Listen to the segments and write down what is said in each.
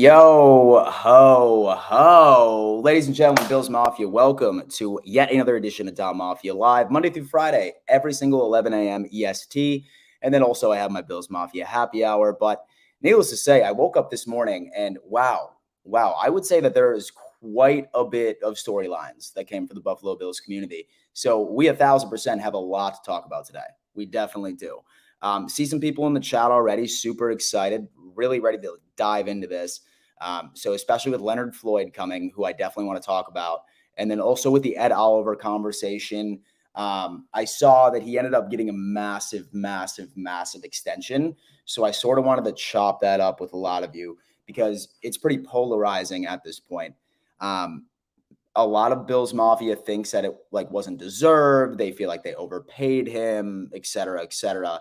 Yo, ho, ho. Ladies and gentlemen, Bills Mafia, welcome to yet another edition of Dom Mafia Live, Monday through Friday, every single 11 a.m. EST. And then also I have my Bills Mafia happy hour. But needless to say, I woke up this morning and wow, I would say that there is quite a bit of storylines that came from the Buffalo Bills community. So we 1,000% have a lot to talk about today. We definitely do. See some people in the chat already, super excited, really ready to dive into this. So especially with Leonard Floyd coming, who I definitely want to talk about. And then also with the Ed Oliver conversation, I saw that he ended up getting a massive extension. So I sort of wanted to chop that up with a lot of you because it's pretty polarizing at this point. A lot of Bills Mafia thinks that it wasn't deserved. They feel like they overpaid him, et cetera, et cetera.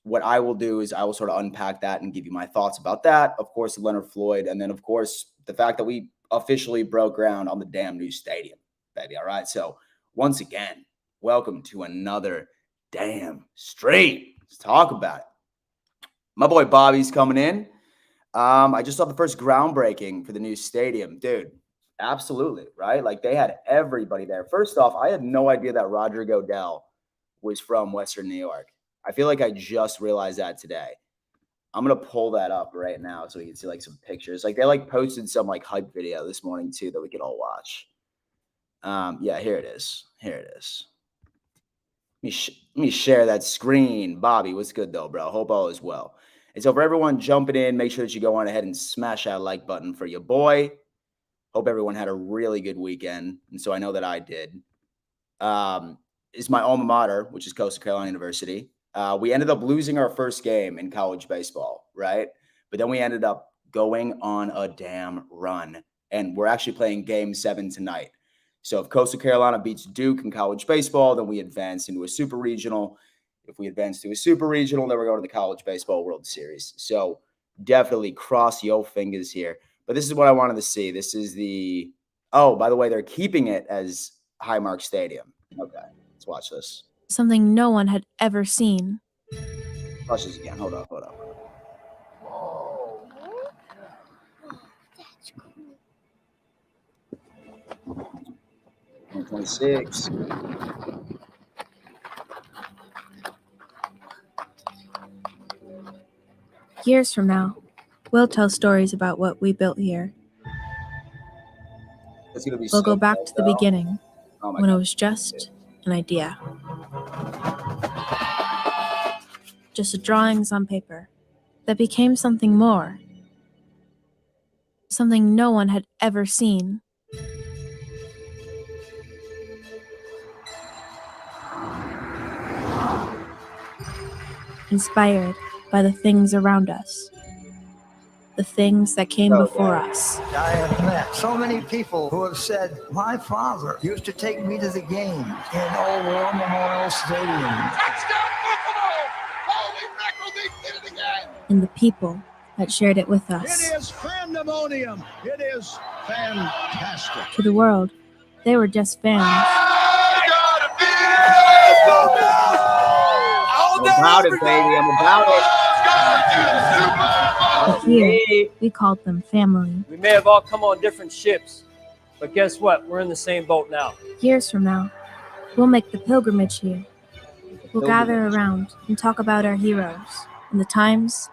What I will do is I will sort of unpack that and give you my thoughts about that. Of course, Leonard Floyd. And then, of course, the fact that we officially broke ground on the damn new stadium, baby. All right. So once again, welcome to another damn stream. Let's talk about it. My boy Bobby's coming in. I just saw the first groundbreaking for the new stadium. Dude, absolutely. Right. Like they had everybody there. First off, I had no idea that Roger Goodell was from Western New York. I feel like I just realized that today. I'm gonna pull that up right now so we can see like some pictures. Like they like posted some like hype video this morning too that we could all watch. Yeah, here it is. Here it is. Let me share that screen. Bobby, what's good though, bro? Hope all is well. And so for everyone jumping in, make sure that you go on ahead and smash that like button for your boy. Hope everyone had a really good weekend. And so I know that I did. Is my alma mater, which is Coastal Carolina University. We ended up losing our first game in college baseball, right? But then we ended up going on a damn run. And we're actually playing game 7 tonight. So if Coastal Carolina beats Duke in college baseball, then we advance into a super regional. If we advance to a super regional, then we're going to the College Baseball World Series. So definitely cross your fingers here. But this is what I wanted to see. This is the by the way, they're keeping it as Highmark Stadium. Okay, let's watch this. Something no one had ever seen. Watch this again. Hold up. Oh, that's cool. 26. Years from now, we'll tell stories about what we built here. We'll go back to the beginning, when it was just an idea. Just drawings on paper that became something more. Something no one had ever seen. Inspired by the things around us. The things that came before us. I have met so many people who have said, my father used to take me to the game in Old War Memorial Stadium. Touchdown Buffalo! Holy mackerel, they did it again! And the people that shared it with us. It is pandemonium. It is fantastic. To the world, they were just fans. I'm about it, baby. I'm about it. But here, we called them family. We may have all come on different ships, but guess what? We're in the same boat now. Years from now, we'll make the pilgrimage here. We'll gather around and talk about our heroes and the times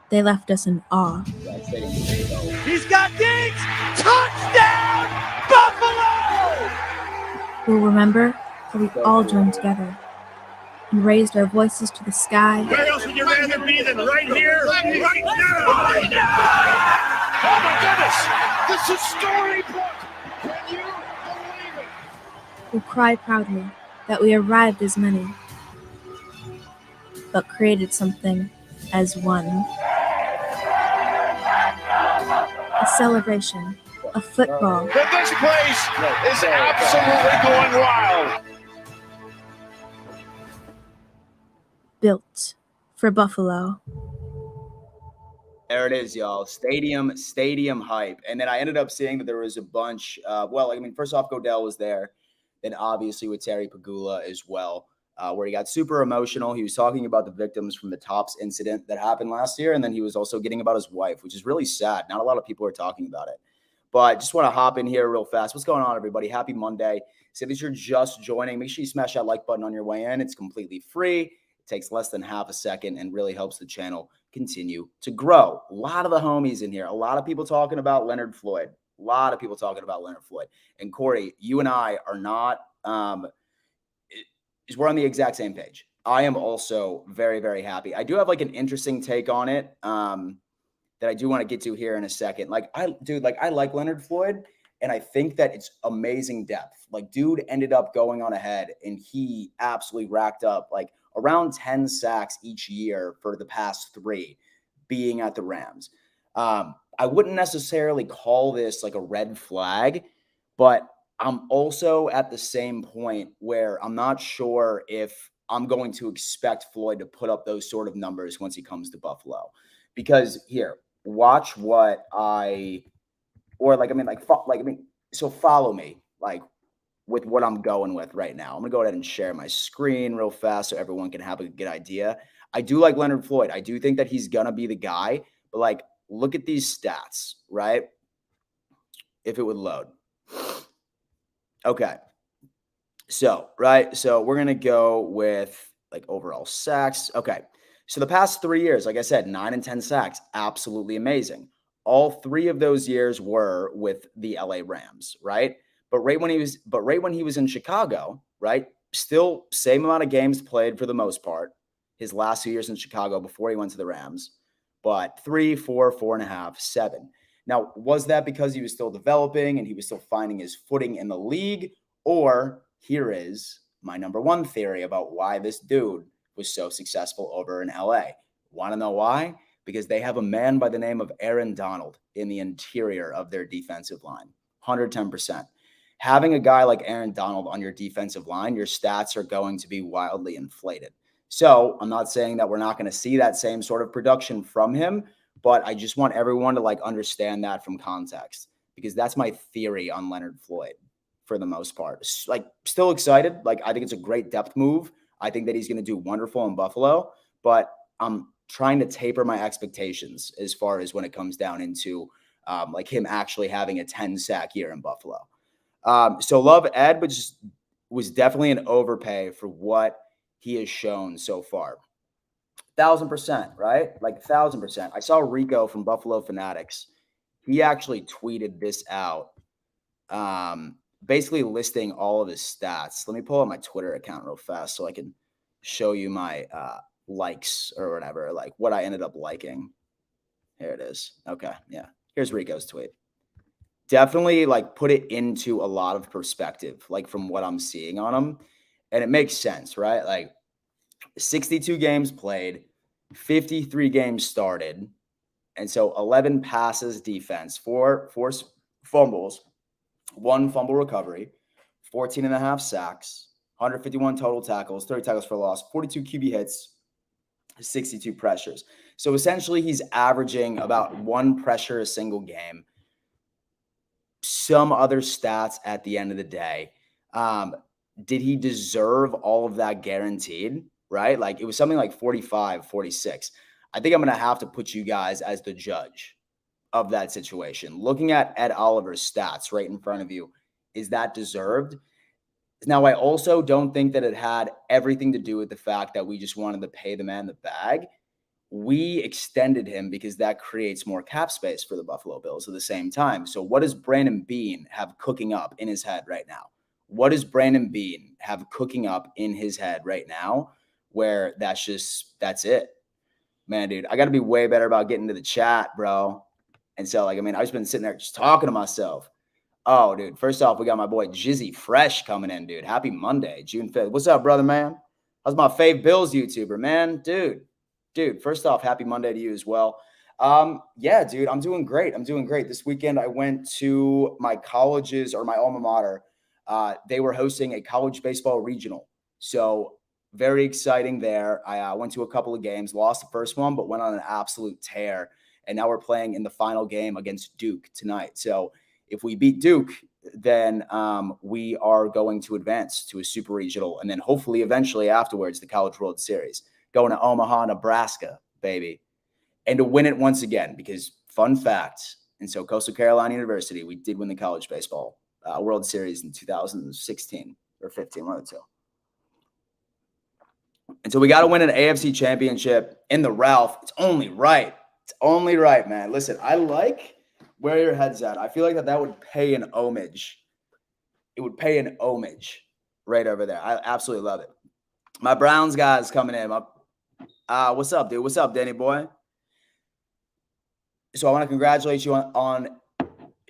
they left us in awe. He's got Diggs! Touchdown! Buffalo! We'll remember how we all joined together and raised our voices to the sky. Where else would you rather be than right here, right now? Right now! Oh my goodness! This is storybook! Can you believe it? We'll cry proudly that we arrived as many, but created something as one. A celebration of football. But this place is absolutely going wild. Built for Buffalo. There it is, y'all. Stadium hype. And then I ended up seeing that there was a bunch. First off, Godell was there. Then obviously with Terry Pagula as well, where he got super emotional. He was talking about the victims from the Tops incident that happened last year. And then he was also getting about his wife, which is really sad. Not a lot of people are talking about it. But just want to hop in here real fast. What's going on, everybody? Happy Monday. So if you're just joining, make sure you smash that like button on your way in. It's completely free. Takes less than half a second and really helps the channel continue to grow. A lot of the homies in here, a lot of people talking about Leonard Floyd, And Corey, you and I are not, we're on the exact same page. I am also very, very happy. I do have like an interesting take on it that I do want to get to here in a second. I like Leonard Floyd, and I think that it's amazing depth. Like, dude ended up going on ahead, and he absolutely racked up like around 10 sacks each year for the past 3 being at the Rams. I wouldn't necessarily call this like a red flag, but I'm also at the same point where I'm not sure if I'm going to expect Floyd to put up those sort of numbers once he comes to Buffalo. Because here, watch what so follow me, like, with what I'm going with right now. I'm going to go ahead and share my screen real fast so everyone can have a good idea. I do like Leonard Floyd. I do think that he's going to be the guy, but like, look at these stats, right? If it would load. Okay. So we're going to go with like overall sacks. Okay. So the past 3 years, like I said, 9 and 10 sacks, absolutely amazing. All 3 of those years were with the LA Rams, right? But right when he was in Chicago, right? Still same amount of games played for the most part. His last 2 years in Chicago before he went to the Rams, but 3, 4, 4.5, 7. Now, was that because he was still developing and he was still finding his footing in the league? Or here is my number one theory about why this dude was so successful over in LA. Want to know why? Because they have a man by the name of Aaron Donald in the interior of their defensive line. 110%. Having a guy like Aaron Donald on your defensive line, your stats are going to be wildly inflated. So I'm not saying that we're not going to see that same sort of production from him, but I just want everyone to like understand that from context, because that's my theory on Leonard Floyd for the most part. Like, still excited. Like, I think it's a great depth move. I think that he's going to do wonderful in Buffalo, but I'm trying to taper my expectations as far as when it comes down into like him actually having a 10 sack year in Buffalo. So love Ed, but just was definitely an overpay for what he has shown so far. 1,000%, right? Like 1,000%. I saw Rico from Buffalo Fanatics. He actually tweeted this out, basically listing all of his stats. Let me pull up my Twitter account real fast so I can show you my likes or whatever, like what I ended up liking. Here it is. Okay, yeah. Here's Rico's tweet. Definitely like put it into a lot of perspective, like from what I'm seeing on him. And it makes sense, right? Like 62 games played, 53 games started. And so 11 passes defense, 4 fumbles, 1 fumble recovery, 14.5 sacks, 151 total tackles, 30 tackles for loss, 42 QB hits, 62 pressures. So essentially he's averaging about 1 pressure a single game. Some other stats at the end of the day. Did he deserve all of that guaranteed? Right? Like it was something like 45, 46. I think I'm going to have to put you guys as the judge of that situation. Looking at Ed Oliver's stats right in front of you, is that deserved? Now, I also don't think that it had everything to do with the fact that we just wanted to pay the man the bag. We extended him because that creates more cap space for the Buffalo Bills at the same time. So what does Brandon Beane have cooking up in his head right now? What does Brandon Beane have cooking up in his head right now where that's it? Man, dude, I got to be way better about getting to the chat, bro. And so, like, I mean, I've just been sitting there just talking to myself. Oh, dude, first off, we got my boy Jizzy Fresh coming in, dude. Happy Monday, June 5th. What's up, brother, man? How's my fave Bills YouTuber, man? Dude, first off, happy Monday to you as well. Yeah, dude, I'm doing great. This weekend, I went to my college's or my alma mater. They were hosting a college baseball regional. So very exciting there. I went to a couple of games, lost the first one, but went on an absolute tear. And now we're playing in the final game against Duke tonight. So if we beat Duke, then we are going to advance to a super regional. And then hopefully eventually afterwards, the College World Series. Going to Omaha, Nebraska, baby. And to win it once again, because fun fact, and so Coastal Carolina University, we did win the college baseball World Series in 2016 or 15, one of the two. And so we got to win an AFC championship in the Ralph. It's only right. It's only right, man. Listen, I like where your head's at. I feel like that would pay an homage. It would pay an homage right over there. I absolutely love it. My Browns guys coming in. What's up, dude? What's up, Danny boy? So I want to congratulate you on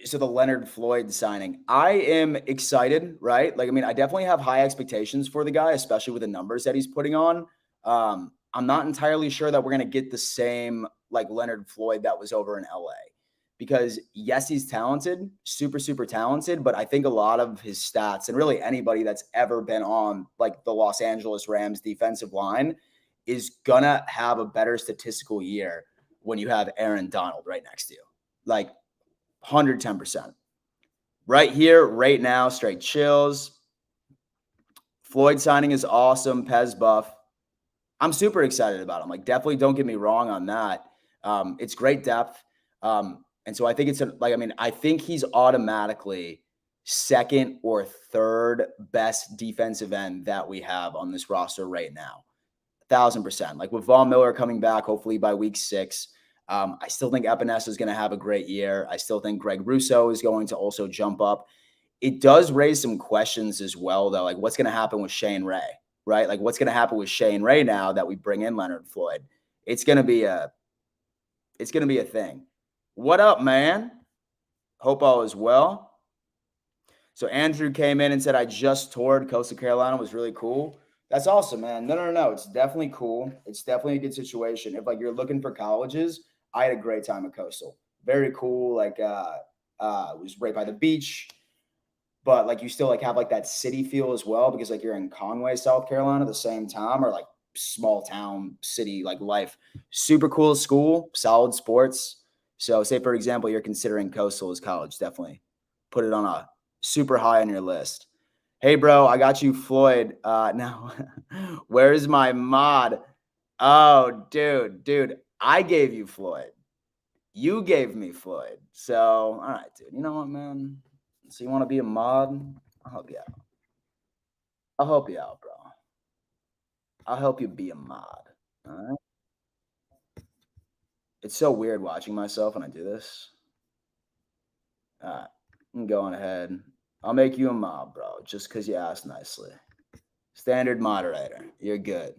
the Leonard Floyd signing. I am excited, right? Like, I mean, I definitely have high expectations for the guy, especially with the numbers that he's putting on. I'm not entirely sure that we're going to get the same like Leonard Floyd that was over in LA, because yes, he's talented, super, super talented, but I think a lot of his stats, and really anybody that's ever been on like the Los Angeles Rams defensive line, is gonna have a better statistical year when you have Aaron Donald right next to you. Like 110%. Right here, right now, straight chills. Floyd signing is awesome. Pez buff. I'm super excited about him. Like, definitely don't get me wrong on that. It's great depth. And so I think I think he's automatically second or third best defensive end that we have on this roster right now. 1,000%. Like with Von Miller coming back, hopefully by week 6, I still think Epinesa is going to have a great year. I still think Greg Russo is going to also jump up. It does raise some questions as well, though. Like, what's going to happen with Shane Ray, right? Like, what's going to happen with Shane Ray now that we bring in Leonard Floyd? It's going to be a thing. What up, man? Hope all is well. So Andrew came in and said, I just toured Coastal Carolina. It was really cool. That's awesome, man. No. It's definitely cool. It's definitely a good situation. If like you're looking for colleges, I had a great time at Coastal. Very cool. Like it was right by the beach. But like you still like have like that city feel as well, because like you're in Conway, South Carolina at the same time, or like small town city like life. Super cool school, solid sports. So say for example, you're considering Coastal as college, definitely put it on a super high on your list. Hey bro, I got you Floyd. Now where's my mod? Oh, dude, I gave you Floyd. You gave me Floyd. So all right, dude. You know what, man? So you want to be a mod? I'll help you out. I'll help you out, bro. I'll help you be a mod. All right. It's so weird watching myself when I do this. All right. I'm going ahead. I'll make you a mod, bro, just because you asked nicely. Standard moderator. You're good.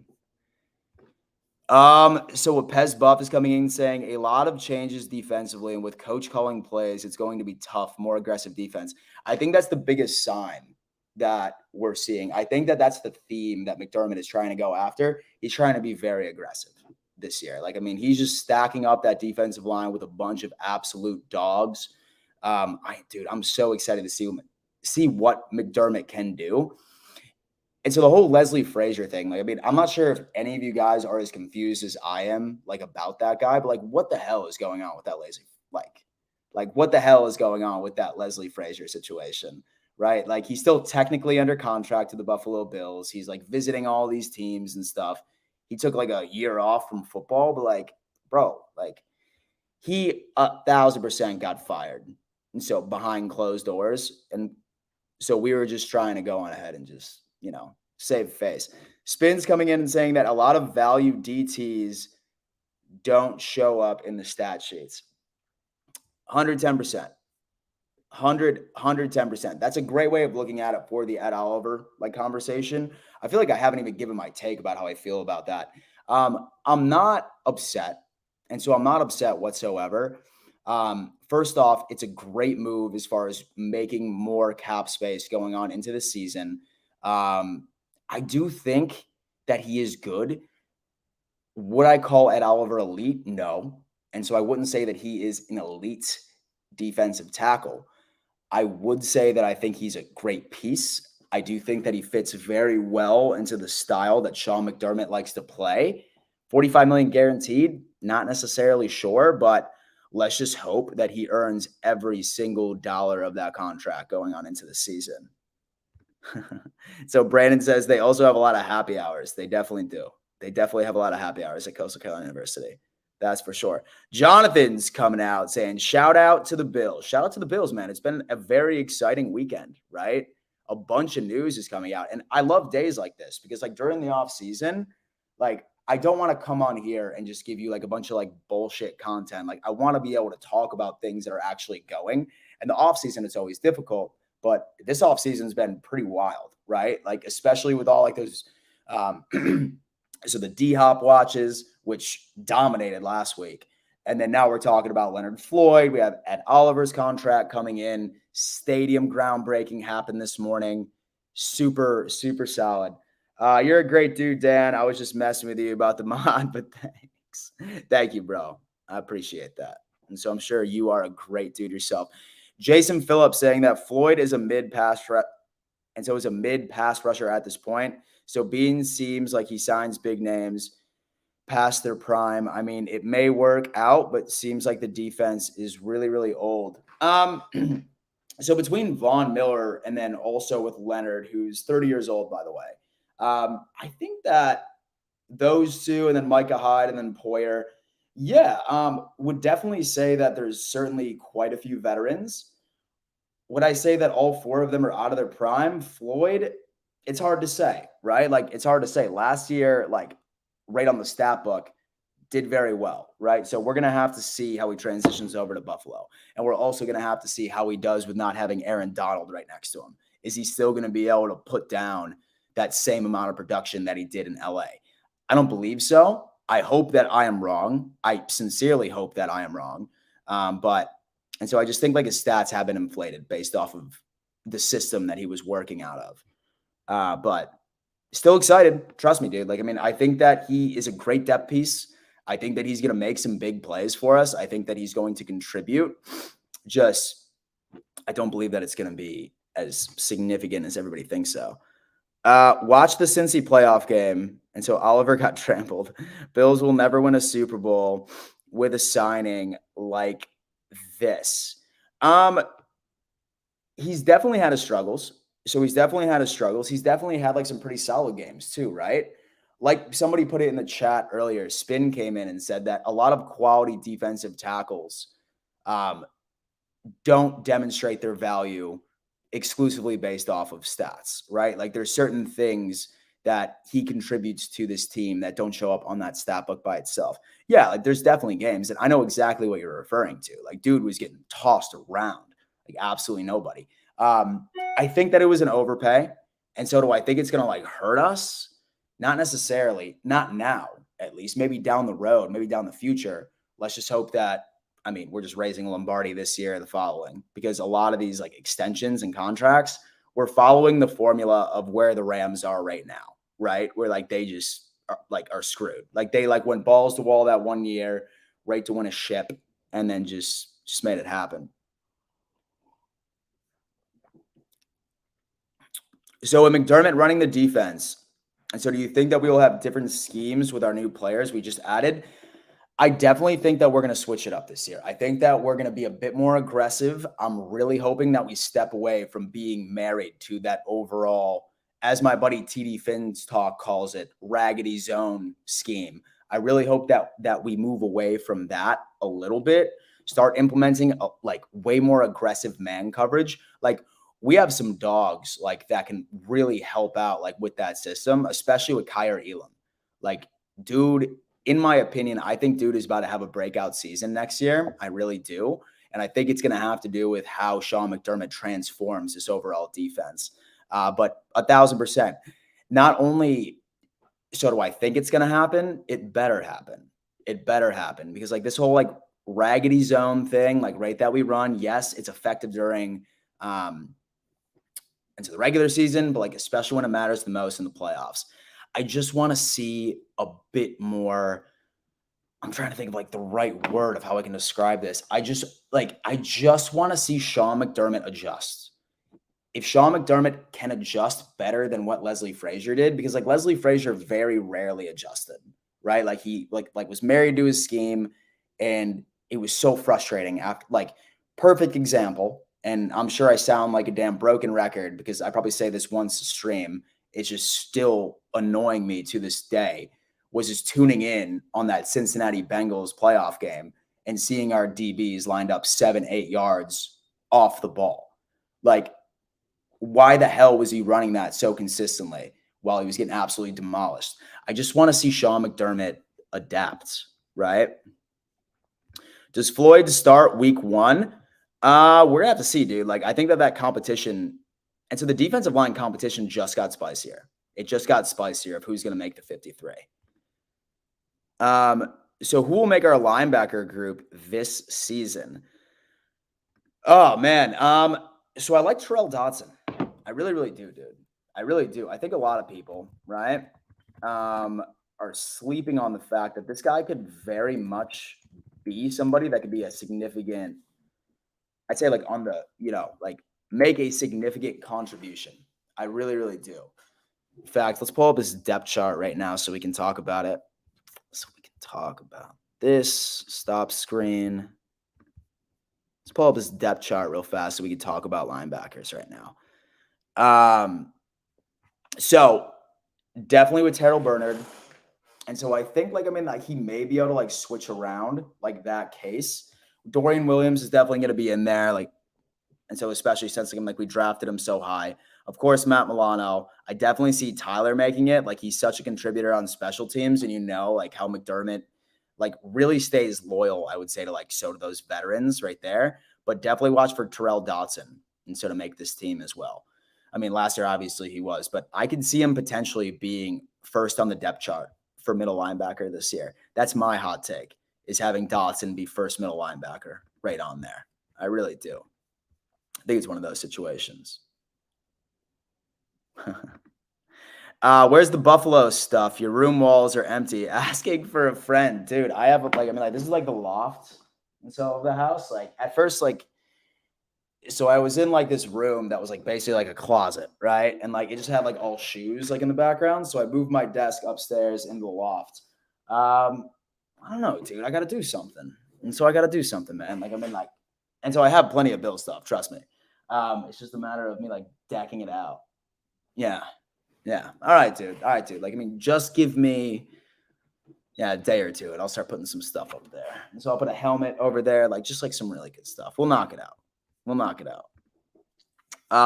So what Pez Buff is coming in saying a lot of changes defensively, and with coach calling plays, it's going to be tough, more aggressive defense. I think that's the biggest sign that we're seeing. I think that that's the theme that McDermott is trying to go after. He's trying to be very aggressive this year. Like, I mean, he's just stacking up that defensive line with a bunch of absolute dogs. I'm so excited to see what McDermott can do. And so the whole Leslie Frazier thing, like, I mean, I'm not sure if any of you guys are as confused as I am, like, about that guy, but like, what the hell is going on with that what the hell is going on with that Leslie Frazier situation, right? Like, he's still technically under contract to the Buffalo Bills. He's like visiting all these teams and stuff. He took like a year off from football, but like, bro, like he 1,000% got fired. And so behind closed doors. And so we were just trying to go on ahead and just, save face. Spins coming in and saying that a lot of value DTs don't show up in the stat sheets. 110%. 110%. That's a great way of looking at it for the Ed Oliver conversation. I feel like I haven't even given my take about how I feel about that. I'm not upset. And so I'm not upset whatsoever. First off, it's a great move as far as making more cap space going on into the season. I do think that he is good. Would I call Ed Oliver elite? No. And so I wouldn't say that he is an elite defensive tackle. I would say that I think he's a great piece. I do think that he fits very well into the style that Sean McDermott likes to play. $45 million guaranteed, not necessarily sure, but let's just hope that he earns every single dollar of that contract going on into the season. So Brandon says they also have a lot of happy hours. They definitely do. They definitely have a lot of happy hours at Coastal Carolina University. That's for sure. Jonathan's coming out saying, shout out to the Bills. Shout out to the Bills, man. It's been a very exciting weekend, right? A bunch of news is coming out. And I love days like this because during the off season, I don't want to come on here and just give you a bunch of bullshit content. I want to be able to talk about things that are actually going. And the off season, it's always difficult, but this off season has been pretty wild, right? Especially with all those, so the D-Hop watches, which dominated last week. And then now we're talking about Leonard Floyd. We have Ed Oliver's contract coming in. Stadium groundbreaking happened this morning. Super, super solid. You're a great dude, Dan. I was just messing with you about the mod, but thanks. Thank you, bro. I appreciate that. And so I'm sure you are a great dude yourself. Jason Phillips saying that Floyd is a mid-pass and so is a mid-pass rusher at this point. So Bean seems like he signs big names past their prime. I mean, it may work out, but seems like the defense is really, really old. So between Von Miller and then also with Leonard, who's 30 years old, by the way, I think that those two and then Micah Hyde and then Poyer, would definitely say that there's certainly quite a few veterans. Would I say that all four of them are out of their prime? Floyd, it's hard to say, right? It's hard to say. Last year, right on the stat book, did very well, right? So we're going to have to see how he transitions over to Buffalo. And we're also going to have to see how he does with not having Aaron Donald right next to him. Is he still going to be able to put down that same amount of production that he did in LA? I don't believe so. I hope that I am wrong. I sincerely hope that I am wrong. And so I just think like his stats have been inflated based off of the system that he was working out of. But still excited. Trust me, dude. Like, I mean, I think that he is a great depth piece. I think that he's going to make some big plays for us. I think that he's going to contribute. Just, I don't believe that it's going to be as significant as everybody thinks so. Watch the Cincy playoff game. And so Oliver got trampled. Bills will never win a Super Bowl with a signing like this. He's definitely had his struggles. He's definitely had like some pretty solid games too, right? Like somebody put it in the chat earlier, Spin came in and said that a lot of quality defensive tackles don't demonstrate their value exclusively based off of stats, right? Like there's certain things that he contributes to this team that don't show up on that stat book by itself. Yeah, like there's definitely games, and I know exactly what you're referring to. Like dude was getting tossed around like absolutely nobody. I think that it was an overpay, and so do I think it's going to like hurt us. Not necessarily, not now, at least, maybe down the road, maybe down the future. Let's just hope that, I mean, we're just raising Lombardi this year or the following, because a lot of these like extensions and contracts, we're following the formula of where the Rams are right now, right? Where like they just are screwed. Like they like went balls to wall that 1 year, right to win a ship, and then just made it happen. So with McDermott running the defense, and so do you think that we will have different schemes with our new players we just added? I definitely think that we're going to switch it up this year. I think that we're going to be a bit more aggressive. I'm really hoping that we step away from being married to that overall, as my buddy TD Finn's talk calls it, raggedy zone scheme. I really hope that we move away from that a little bit, start implementing like way more aggressive man coverage. Like we have some dogs like that can really help out like with that system, especially with Kyer Elam. Like, dude, in my opinion, I think dude is about to have a breakout season next year. I really do. And I think it's going to have to do with how Sean McDermott transforms this overall defense. But 1,000%, not only so do I think it's going to happen, it better happen. It better happen, because like this whole like raggedy zone thing, like right that we run, yes, it's effective during into the regular season, but like especially when it matters the most in the playoffs. I just want to see a bit more. I'm trying to think of like the right word of how I can describe this. I just want to see Sean McDermott adjust. If Sean McDermott can adjust better than what Leslie Frazier did, because like Leslie Frazier very rarely adjusted, right? Like he like was married to his scheme, and it was so frustrating. After like perfect example, and I'm sure I sound like a damn broken record because I probably say this once a stream. It's just still annoying me to this day, was just tuning in on that Cincinnati Bengals playoff game and seeing our DBs lined up 7-8 yards off the ball. Like, why the hell was he running that so consistently while he was getting absolutely demolished? I just want to see Sean McDermott adapt, right? Does Floyd start week 1? We're going to have to see, dude. Like, I think that competition, and so the defensive line competition just got spicier. It just got spicier of who's going to make the 53. So who will make our linebacker group this season? Oh, man. So I like Terrell Dotson. I really, really do, dude. I really do. I think a lot of people, right, are sleeping on the fact that this guy could very much be somebody that could be a significant, I'd say like on the, like make a significant contribution. I really, really do. In fact, let's pull up his depth chart right now so we can talk about it. So we can talk about this. Stop screen. Let's pull up his depth chart real fast so we can talk about linebackers right now. So definitely with Terrell Bernard. And so I think like he may be able to like switch around like that case. Dorian Williams is definitely going to be in there. Like And so especially since like we drafted him so high. Of course, Matt Milano. I definitely see Tyler making it. Like he's such a contributor on special teams, and like how McDermott like really stays loyal, I would say, to like so to those veterans right there. But definitely watch for Terrell Dotson and so to make this team as well. I mean, last year obviously he was, but I could see him potentially being first on the depth chart for middle linebacker this year. That's my hot take, is having Dotson be first middle linebacker right on there. I really do. I think it's one of those situations. Where's the Buffalo stuff? Your room walls are empty. Asking for a friend, dude. I have this is like the loft and so of the house. Like at first, like, so I was in like this room that was like basically like a closet, right? And like it just had like all shoes like in the background. So I moved my desk upstairs into the loft. I don't know, dude. I got to do something, and so I got to do something, man. Like and so I have plenty of Bill stuff. Trust me. It's just a matter of me like decking it out. Yeah. All right, dude. Like, I mean, just give me, a day or two, and I'll start putting some stuff up there. And so I'll put a helmet over there, like just like some really good stuff. We'll knock it out.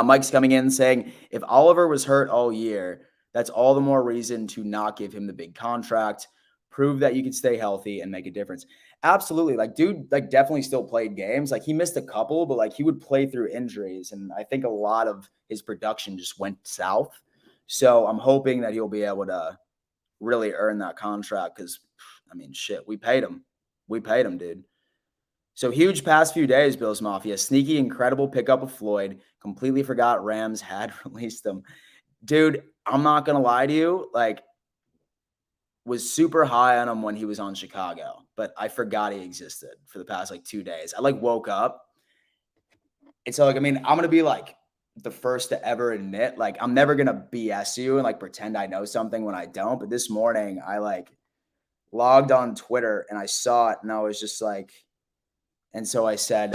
Mike's coming in saying, if Oliver was hurt all year, that's all the more reason to not give him the big contract. Prove that you can stay healthy and make a difference. Absolutely. Like, dude, like definitely still played games. Like he missed a couple, but like he would play through injuries. And I think a lot of his production just went south. So I'm hoping that he'll be able to really earn that contract because, I mean, shit, we paid him. Dude. So huge past few days, Bills Mafia. Sneaky, incredible pickup of Floyd. Completely forgot Rams had released him. Dude, I'm not going to lie to you. Like, was super high on him when he was on Chicago, but I forgot he existed for the past like 2 days. I like woke up. And so like, I mean, I'm going to be like the first to ever admit, like, I'm never going to BS you and like pretend I know something when I don't. But this morning I like logged on Twitter and I saw it and I was just like, and so I said,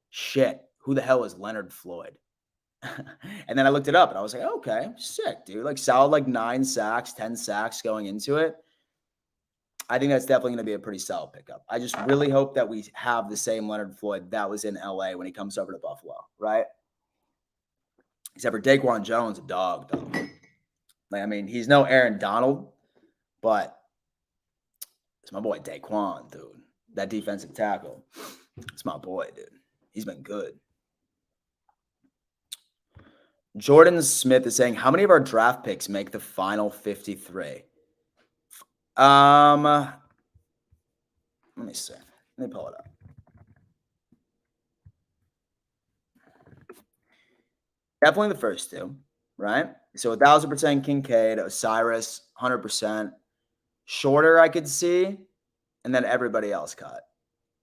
shit, who the hell is Leonard Floyd? And then I looked it up and I was like, okay, sick, dude. Like solid, like 9 sacks, 10 sacks going into it. I think that's definitely going to be a pretty solid pickup. I just really hope that we have the same Leonard Floyd that was in LA when he comes over to Buffalo, right? Except for Daquan Jones, a dog, though. Like, I mean, he's no Aaron Donald, but it's my boy Daquan, dude. That defensive tackle. It's my boy, dude. He's been good. Jordan Smith is saying, how many of our draft picks make the final 53? Let me see. Let me pull it up. Definitely the first two, right? So 1,000% Kincaid, Osiris, 100%. Shorter I could see, and then everybody else cut.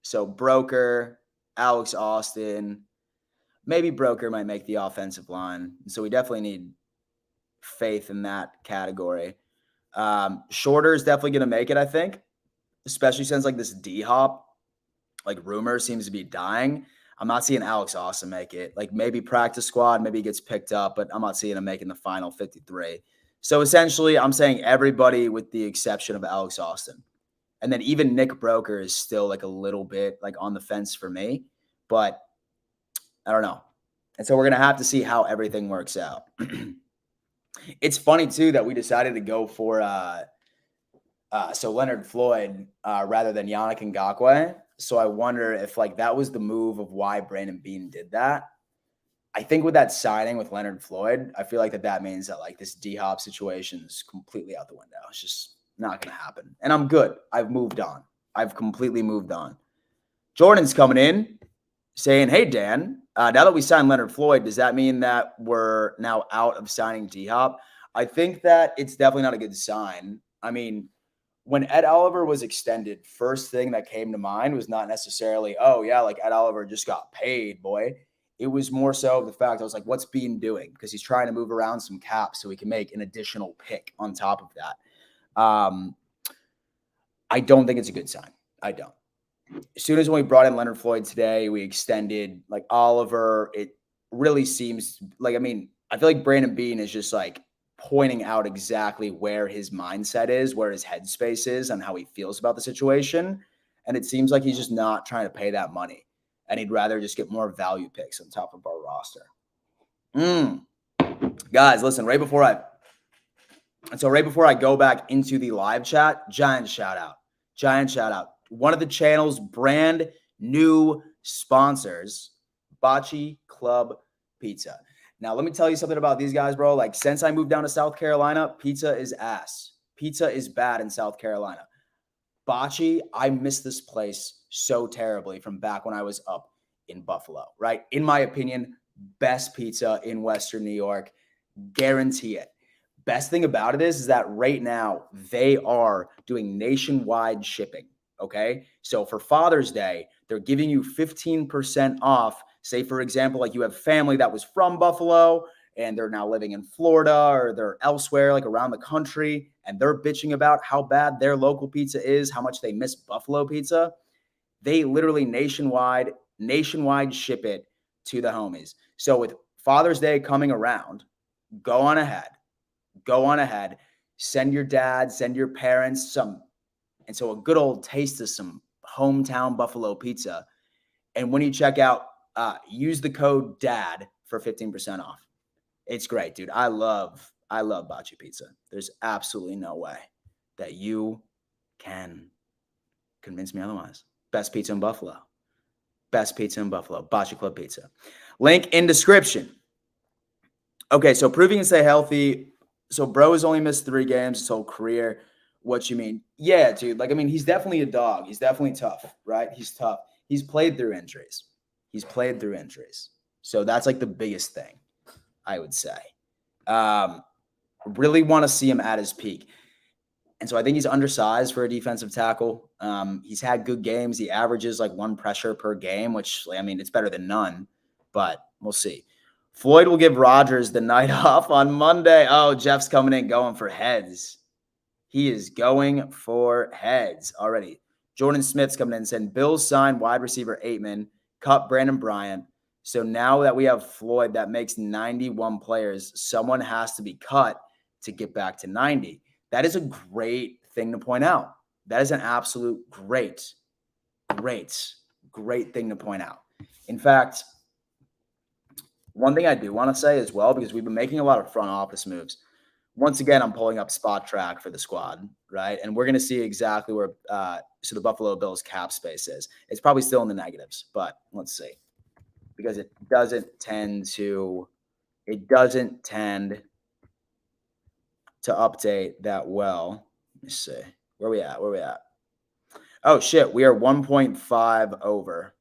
So Broker, Alex Austin, maybe Broker might make the offensive line. So we definitely need faith in that category. Shorter is definitely going to make it, I think, especially since like this D-Hop, like rumor seems to be dying. I'm not seeing Alex Austin make it. Like maybe practice squad, maybe he gets picked up, but I'm not seeing him making the final 53. So essentially, I'm saying everybody with the exception of Alex Austin. And then even Nick Broker is still like a little bit like on the fence for me, but I don't know. And so we're going to have to see how everything works out. It's funny too that we decided to go for so Leonard Floyd rather than Yannick Ngakoue. So I wonder if like that was the move of why Brandon Beane did that. I think with that signing with Leonard Floyd, I feel like that means that like this D-Hop situation is completely out the window. It's just not going to happen. And I'm good. I've moved on. I've completely moved on. Jordan's coming in saying, hey, Dan, now that we signed Leonard Floyd, does that mean that we're now out of signing D-Hop? I think that it's definitely not a good sign. I mean, when Ed Oliver was extended, first thing that came to mind was not necessarily, oh, yeah, like Ed Oliver just got paid, boy. It was more so of the fact I was like, what's Beane doing? Because he's trying to move around some caps so he can make an additional pick on top of that. I don't think it's a good sign. I don't. As soon as when we brought in Leonard Floyd today, we extended like Oliver. It really seems like, I mean, I feel like Brandon Beane is just like pointing out exactly where his mindset is, where his headspace is, and how he feels about the situation. And it seems like he's just not trying to pay that money. and he'd rather just get more value picks on top of our roster. Guys, listen, right before I go back into the live chat, giant shout out. One of the channel's brand new sponsors, Bocce Club Pizza. Now, let me tell you something about these guys, bro. Like, since I moved down to South Carolina, pizza is ass. Pizza is bad in South Carolina. Bocce, I miss this place so terribly from back when I was up in Buffalo, right? In my opinion, best pizza in Western New York. Guarantee it. Best thing about it is that right now they are doing nationwide shipping, okay? So for Father's Day, they're giving you 15% off. Say, for example, like you have family that was from Buffalo and they're now living in Florida or they're elsewhere, like around the country, and they're bitching about how bad their local pizza is, how much they miss Buffalo pizza. They literally nationwide ship it to the homies. So with Father's Day coming around, go on ahead, send your dad, send your parents some, and so a good old taste of some hometown Buffalo pizza. And when you check out, use the code DAD for 15% off. It's great, dude. I love Bocce Pizza. There's absolutely no way that you can convince me otherwise. Best pizza in Buffalo. Bocce Club Pizza. Link in description. Okay, so proving to stay healthy. So bro has only missed 3 games his whole career. What you mean? Yeah, dude. Like, I mean, he's definitely a dog. He's definitely tough, right? He's tough. He's played through injuries. So that's like the biggest thing, I would say. Really want to see him at his peak. And so I think he's undersized for a defensive tackle. He's had good games. He averages like 1 pressure per game, which, I mean, it's better than none, but we'll see. Floyd will give Rodgers the night off on Monday. Oh, Jeff's coming in going for heads. He is going for heads already. Jordan Smith's coming in and saying, Bills signed wide receiver Aitman, cut Brandon Bryant. So now that we have Floyd, that makes 91 players. Someone has to be cut to get back to 90. That is a great thing to point out. That is an absolute great thing to point out. In fact, one thing I do want to say as well, because we've been making a lot of front office moves. Once again, I'm pulling up Spot Track for the squad, right? And we're going to see exactly where so the Buffalo Bills cap space is. It's probably still in the negatives, but let's see. Because it doesn't tend to update that well. Let me see. Where we at? Oh, shit. We are 1.5 over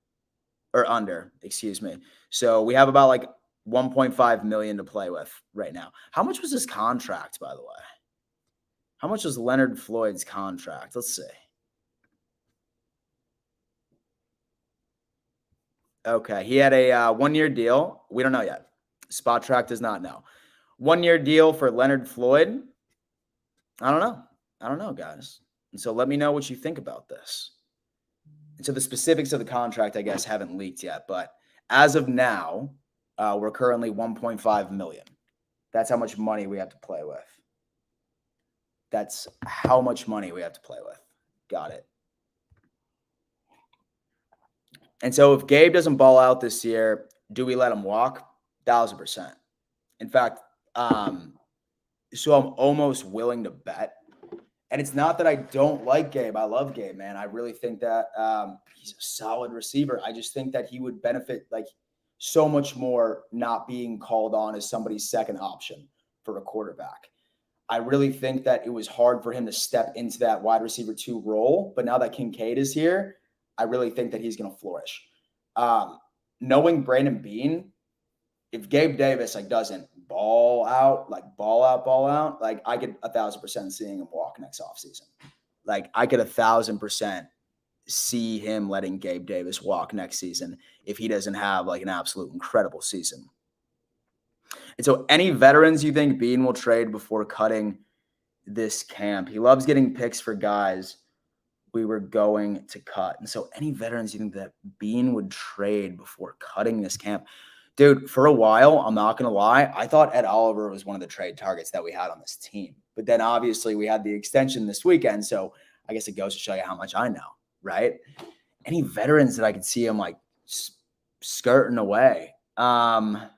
or under, excuse me. So we have about like 1.5 million to play with right now. How much was his contract, by the way? How much was Leonard Floyd's contract? Let's see. Okay, he had a 1-year deal. We don't know yet. Spot Track does not know. 1-year deal for Leonard Floyd. I don't know, guys. And so let me know what you think about this. And so the specifics of the contract, I guess, haven't leaked yet. But as of now, we're currently 1.5 million. That's how much money we have to play with. Got it. And so if Gabe doesn't ball out this year, do we let him walk? 1,000%. In fact, so I'm almost willing to bet. And it's not that I don't like Gabe. I love Gabe, man. I really think that he's a solid receiver. I just think that he would benefit like so much more not being called on as somebody's second option for a quarterback. I really think that it was hard for him to step into that wide receiver 2 role. But now that Kincaid is here, I really think that he's going to flourish. Knowing Brandon Beane, if Gabe Davis like doesn't ball out, like I could 1,000% seeing him walk next offseason. Like I could 1,000% see him letting Gabe Davis walk next season if he doesn't have like an absolute incredible season. And so any veterans you think Beane will trade before cutting this camp? He loves getting picks for guys we were going to cut. And so any veterans you think that Beane would trade before cutting this camp? Dude, for a while, I'm not going to lie, I thought Ed Oliver was one of the trade targets that we had on this team. But then obviously we had the extension this weekend, so I guess it goes to show you how much I know, right? Any veterans that I could see him like skirting away. Not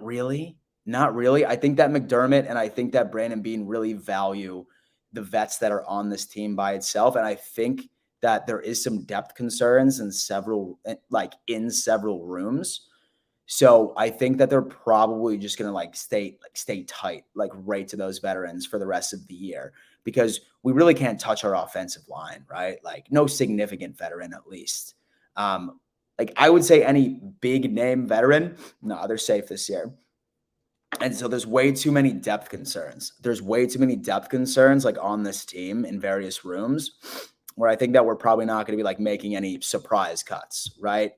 really. I think that McDermott and I think that Brandon Beane really value the vets that are on this team by itself. And I think that there is some depth concerns in several rooms. So I think that they're probably just going to stay tight, right to those veterans for the rest of the year, because we really can't touch our offensive line, right? No significant veteran, at least. I would say any big name veteran, no, they're safe this year. And so there's way too many depth concerns. On this team in various rooms where I think that we're probably not going to be making any surprise cuts, right?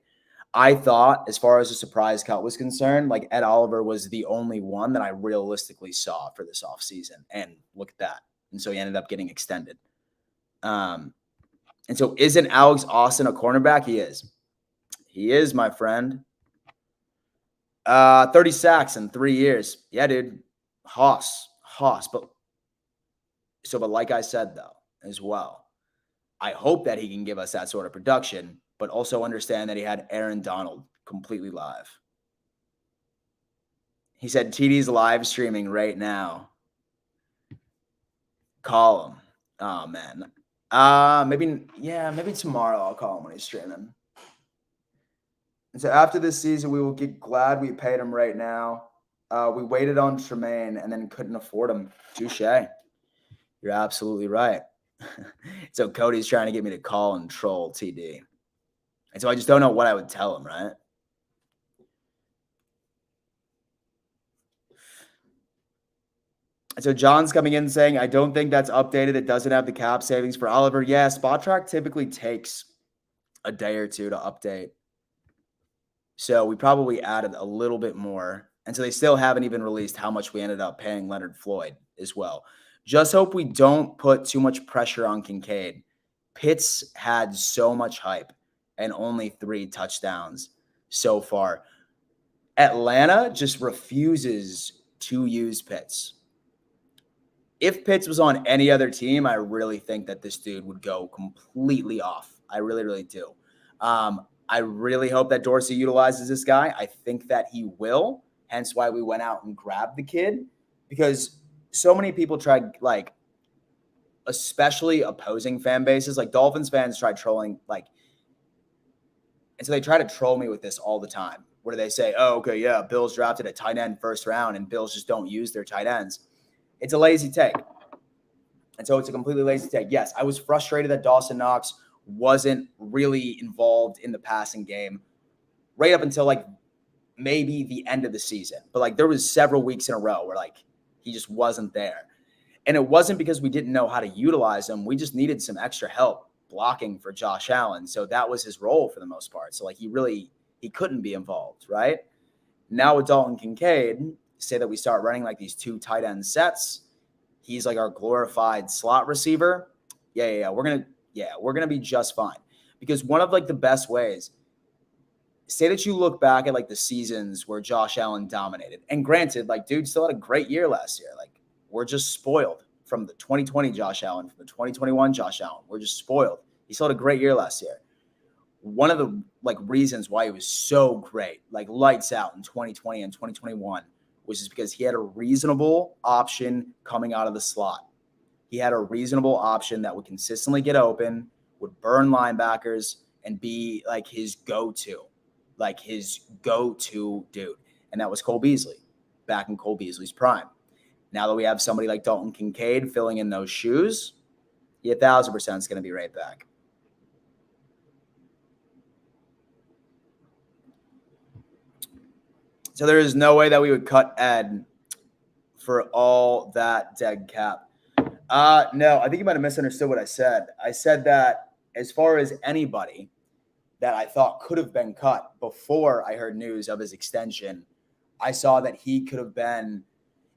I thought as far as a surprise cut was concerned, Ed Oliver was the only one that I realistically saw for this offseason. And look at that. And so he ended up getting extended. And so isn't Alex Austin a cornerback? He is. He is, my friend. 30 sacks in 3 years. Yeah, dude. Hoss. But like I said, though, as well, I hope that he can give us that sort of production, but also understand that he had Aaron Donald completely live. He said TD's live streaming right now. Call him. Oh, man. Maybe tomorrow I'll call him when he's streaming. And so after this season, we will get glad we paid him right now. We waited on Tremaine and then couldn't afford him. Touche. You're absolutely right. So Cody's trying to get me to call and troll TD. And so I just don't know what I would tell him, right? So John's coming in saying, I don't think that's updated. It doesn't have the cap savings for Oliver. Yeah, Spot Track typically takes a day or two to update. So we probably added a little bit more. And so they still haven't even released how much we ended up paying Leonard Floyd as well. Just hope we don't put too much pressure on Kincaid. Pitts had so much hype and only 3 touchdowns so far. Atlanta just refuses to use Pitts. If Pitts was on any other team, I really think that this dude would go completely off. I really, really do. I really hope that Dorsey utilizes this guy. I think that he will, hence why we went out and grabbed the kid, because so many people tried, especially opposing fan bases, Dolphins fans tried trolling, and so they try to troll me with this all the time, where they say, oh, okay, yeah, Bills drafted a tight end first round and Bills just don't use their tight ends. It's a lazy take. And so it's a completely lazy take. Yes, I was frustrated that Dawson Knox wasn't really involved in the passing game right up until maybe the end of the season. But there was several weeks in a row where he just wasn't there. And it wasn't because we didn't know how to utilize him. We just needed some extra help blocking for Josh Allen. So that was his role for the most part. So he couldn't be involved, right? Now with Dalton Kincaid, say that we start running these 2 tight end sets. He's our glorified slot receiver. Yeah. We're going to be just fine. Because one of the best ways, say that you look back at the seasons where Josh Allen dominated. And granted, dude still had a great year last year. We're just spoiled from the 2020 Josh Allen, from the 2021 Josh Allen. We're just spoiled. He still had a great year last year. One of the reasons why he was so great, lights out in 2020 and 2021, was just because he had a reasonable option coming out of the slot. He had a reasonable option that would consistently get open, would burn linebackers, and be his go-to dude. And that was Cole Beasley, back in Cole Beasley's prime. Now that we have somebody like Dalton Kincaid filling in those shoes, he 1,000% is going to be right back. So there is no way that we would cut Ed for all that dead cap. No, I think you might have misunderstood what I said. I said that as far as anybody that I thought could have been cut before I heard news of his extension, I saw that he could have been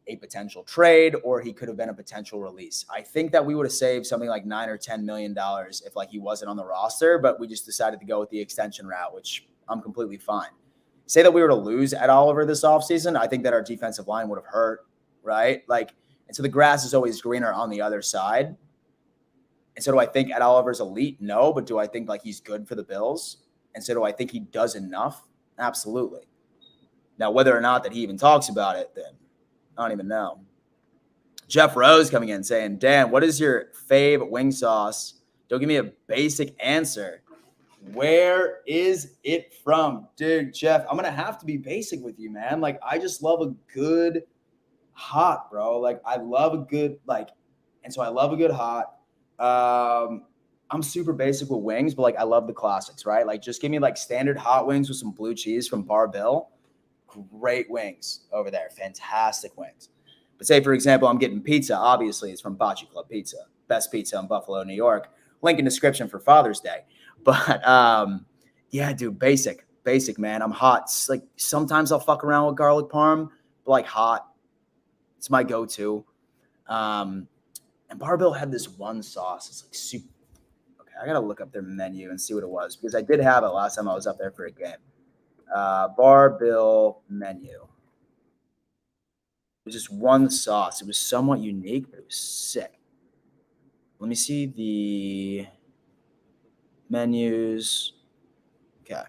a potential trade or he could have been a potential release. I think that we would have saved something like $9 or $10 million if he wasn't on the roster, but we just decided to go with the extension route, which I'm completely fine. Say that we were to lose Ed Oliver this offseason, I think that our defensive line would have hurt, right? And so the grass is always greener on the other side. And so do I think Ed Oliver's elite? No, but do I think he's good for the Bills? And so do I think he does enough? Absolutely. Now, whether or not that he even talks about it, then I don't even know. Jeff Rose coming in saying, Dan, what is your fave wing sauce? Don't give me a basic answer. Where is it from? Dude, Jeff, I'm going to have to be basic with you, man. Like, I just love a good hot, bro. Like, I love a good, like, and so I love a good hot. I'm super basic with wings, but like, I love the classics, right? Like, just give me like standard hot wings with some blue cheese from Bar Bill. Great wings over there. Fantastic wings. But say, for example, I'm getting pizza. Obviously, it's from Bocce Club Pizza. Best pizza in Buffalo, New York. Link in description for Father's Day. But, yeah, dude, basic, man. I'm hot. It's like sometimes I'll fuck around with garlic parm, but like hot. It's my go-to. And Bar Bill had this one sauce. It's like super. Okay, I got to look up their menu and see what it was because I did have it last time I was up there for a game. Bar Bill menu. It was just one sauce. It was somewhat unique, but it was sick. Let me see the menus. Okay.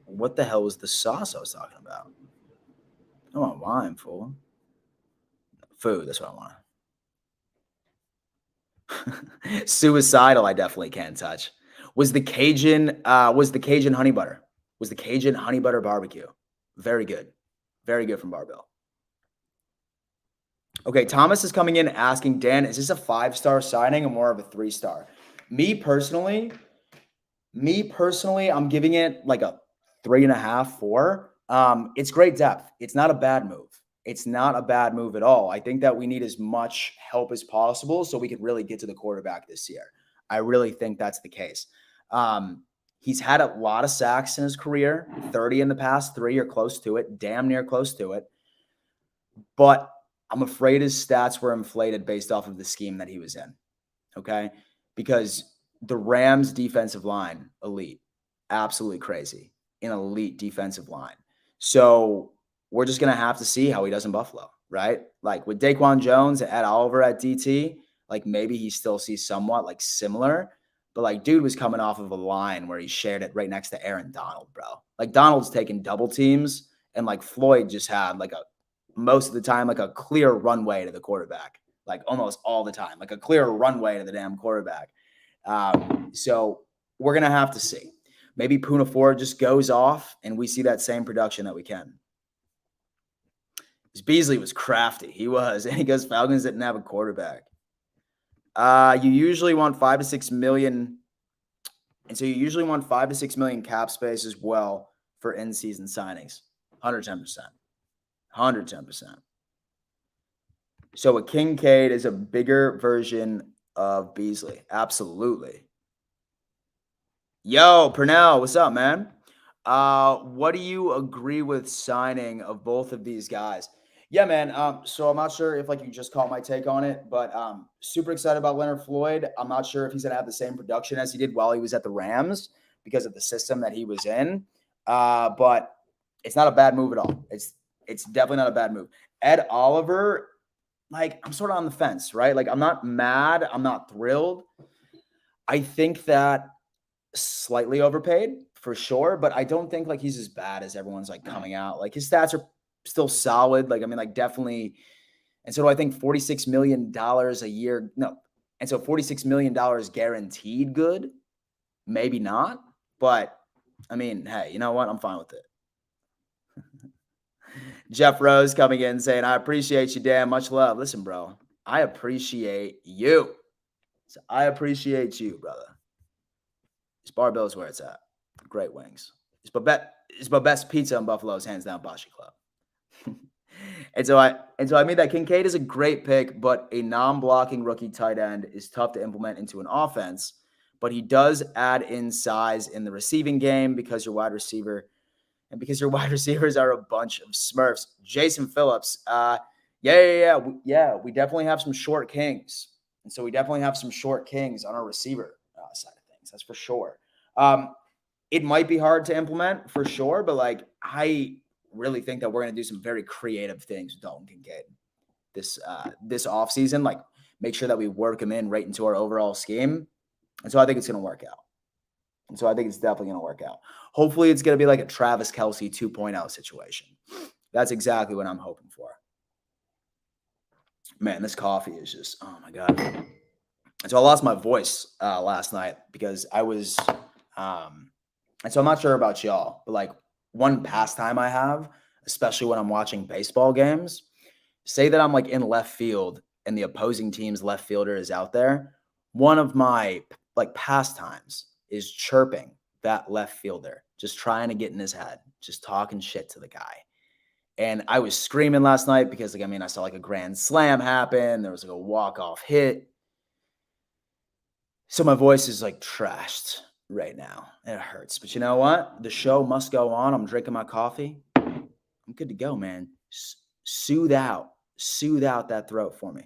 What the hell was the sauce I was talking about? I want wine, fool. Food, that's what I want. Suicidal, I definitely can't touch. Was the Cajun honey butter? Was the Cajun honey butter barbecue? Very good. Very good from Bar Bill. Okay, Thomas is coming in asking, Dan, is this a 5-star signing or more of a 3-star? Me personally, I'm giving it like a 3.5, 4. It's great depth. It's not a bad move. It's not a bad move at all. I think that we need as much help as possible so we can really get to the quarterback this year. I really think that's the case. He's had a lot of sacks in his career, 30 in the past 3 or close to it, damn near close to it. But I'm afraid his stats were inflated based off of the scheme that he was in, okay? Because the Rams' defensive line, elite, absolutely crazy, an elite defensive line. So we're just going to have to see how he does in Buffalo, right? Like with Daquan Jones and Ed Oliver at DT, like maybe he still sees somewhat like similar. But like dude was coming off of a line where he shared it right next to Aaron Donald, bro. Like Donald's taking double teams and like Floyd just had like most of the time, like a clear runway to the quarterback, like almost all the time, like a clear runway to the damn quarterback. So we're going to have to see. Maybe Puna Ford just goes off and we see that same production that we can. Beasley was crafty. He was. And he goes, Falcons didn't have a quarterback. You usually want 5 to 6 million. And so you usually want 5 to 6 million cap space as well for in-season signings. 110%. 110%. So a Kincaid is a bigger version of Beasley. Absolutely. Yo, Purnell, what's up, man? What do you agree with signing of both of these guys? Yeah, man. So I'm not sure if like you just caught my take on it, but super excited about Leonard Floyd. I'm not sure if he's gonna have the same production as he did while he was at the Rams because of the system that he was in. But it's not a bad move at all. It's definitely not a bad move. Ed Oliver, like I'm sort of on the fence, right? Like I'm not mad. I'm not thrilled. I think that slightly overpaid for sure, but I don't think like he's as bad as everyone's like coming out. Like his stats are still solid. Like, I mean, like definitely. And so do I think $46 million a year. No. And so $46 million guaranteed good. Maybe not. But I mean, hey, you know what? I'm fine with it. Jeff Rose coming in saying, I appreciate you, Dan. Much love. Listen, bro, I appreciate you. So I appreciate you, brother. This Bar Bill is where it's at. Great wings. It's my best pizza in Buffalo's hands down Bocce Club. And so I mean that Kincaid is a great pick, but a non-blocking rookie tight end is tough to implement into an offense. But he does add in size in the receiving game because your wide receivers are a bunch of Smurfs. Jason Phillips, yeah. We definitely have some short kings, and so we definitely have some short kings on our receiver side of things. That's for sure. It might be hard to implement for sure, but like I really think that we're going to do some very creative things with Dalton Kincaid this offseason. Like make sure that we work him in right into our overall scheme. And so I think it's going to work out. And so I think it's definitely going to work out. Hopefully it's going to be like a Travis Kelce 2.0 situation. That's exactly what I'm hoping for. Man, this coffee is just, oh my God. And so I lost my voice last night because I was, and so I'm not sure about y'all, but like one pastime I have, especially when I'm watching baseball games, say that I'm like in left field and the opposing team's left fielder is out there. One of my like pastimes is chirping that left fielder, just trying to get in his head, just talking shit to the guy. And I was screaming last night because, like, I mean, I saw like a grand slam happen. There was like a walk-off hit. So my voice is like trashed right now. And it hurts. But you know what? The show must go on. I'm drinking my coffee. I'm good to go, man. Soothe out that throat for me.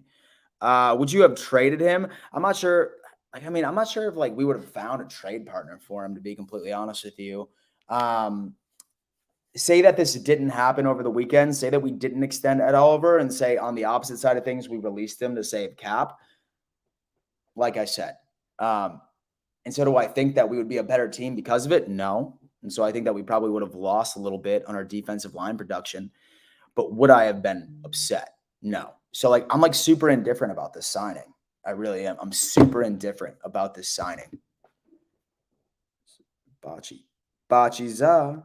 Would you have traded him? I'm not sure. Like, I mean, I'm not sure if like we would have found a trade partner for him, to be completely honest with you. Say that this didn't happen over the weekend. Say that we didn't extend Ed Oliver, and say on the opposite side of things, we released him to save cap. Like I said. And so do I think that we would be a better team because of it? No. And so I think that we probably would have lost a little bit on our defensive line production. But would I have been upset? No. So like I'm like super indifferent about this signing. I really am. I'm super indifferent about this signing. Bachiza.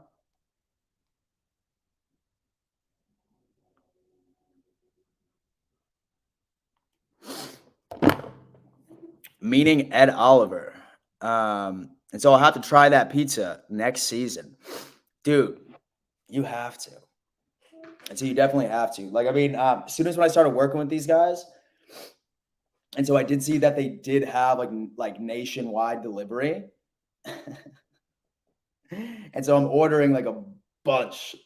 Meaning Ed Oliver. And so I'll have to try that pizza next season. Dude, you have to. And so you definitely have to. Like, I mean, as soon as when I started working with these guys, and so I did see that they did have like nationwide delivery. And so I'm ordering like a bunch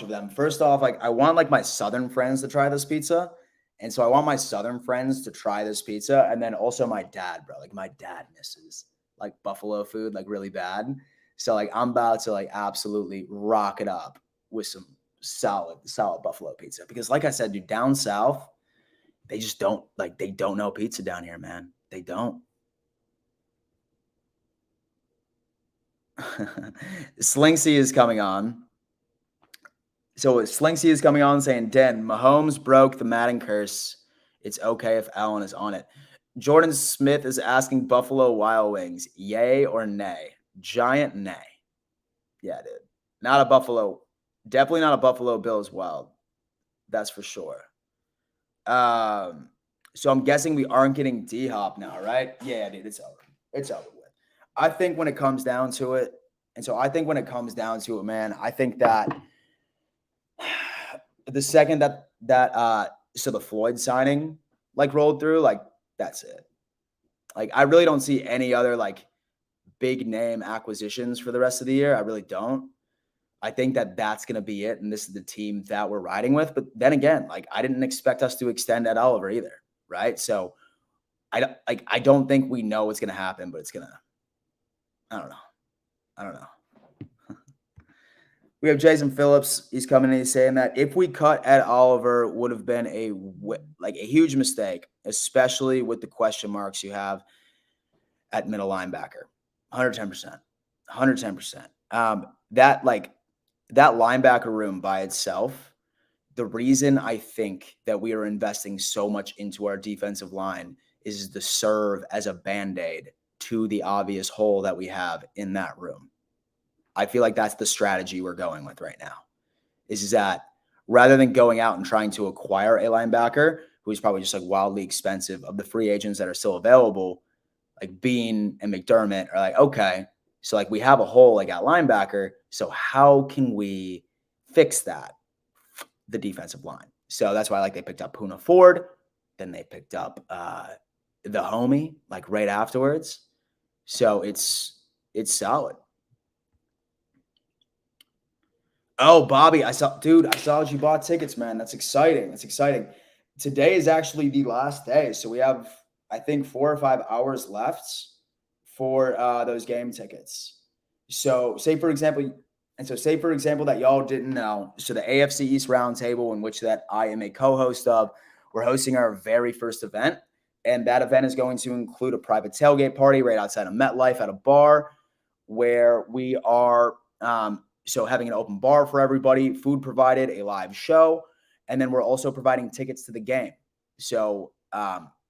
of them. First off, like I want like my Southern friends to try this pizza. And so I want my Southern friends to try this pizza. And then also my dad, bro. Like my dad misses like buffalo food, like really bad. So like I'm about to like absolutely rock it up with some solid buffalo pizza. Because like I said, dude, down south, they just don't they don't know pizza down here, man. They don't. Slinksy is coming on. So Slinksy is coming on saying, Den, Mahomes broke the Madden curse. It's okay if Allen is on it. Jordan Smith is asking Buffalo Wild Wings, yay or nay? Giant nay. Yeah, dude. Not a Buffalo. Definitely not a Buffalo Bills Wild. That's for sure. So I'm guessing we aren't getting D-Hop now, right? Yeah, dude, it's over. It's over with. I think when it comes down to it, man, I think that the second that so the Floyd signing like rolled through, like that's it. Like I really don't see any other like big name acquisitions for the rest of the year. I really don't. I think that that's going to be it, and this is the team that we're riding with. But then again, like I didn't expect us to extend Ed Oliver either, right? So I don't think we know what's going to happen, but it's gonna. I don't know. We have Jason Phillips. He's coming in. He's saying that if we cut Ed Oliver, would have been a huge mistake, especially with the question marks you have at middle linebacker. 110%. 110%. That linebacker room by itself, the reason I think that we are investing so much into our defensive line is to serve as a Band-Aid to the obvious hole that we have in that room. I feel like that's the strategy we're going with right now, is that rather than going out and trying to acquire a linebacker who's probably just like wildly expensive, of the free agents that are still available, like Bean and McDermott are like, okay, so like we have a hole like at linebacker. So how can we fix that? The defensive line. So that's why like they picked up Poona Ford. Then they picked up the homie like right afterwards. So it's solid. Oh, Bobby, I saw that you bought tickets, man. That's exciting. Today is actually the last day. So we have, I think, 4 or 5 hours left for those game tickets. So say for example that y'all didn't know. So the AFC East roundtable, in which that I am a co-host of, we're hosting our very first event. And that event is going to include a private tailgate party right outside of MetLife at a bar where we are having an open bar for everybody, food provided, a live show, and then we're also providing tickets to the game. So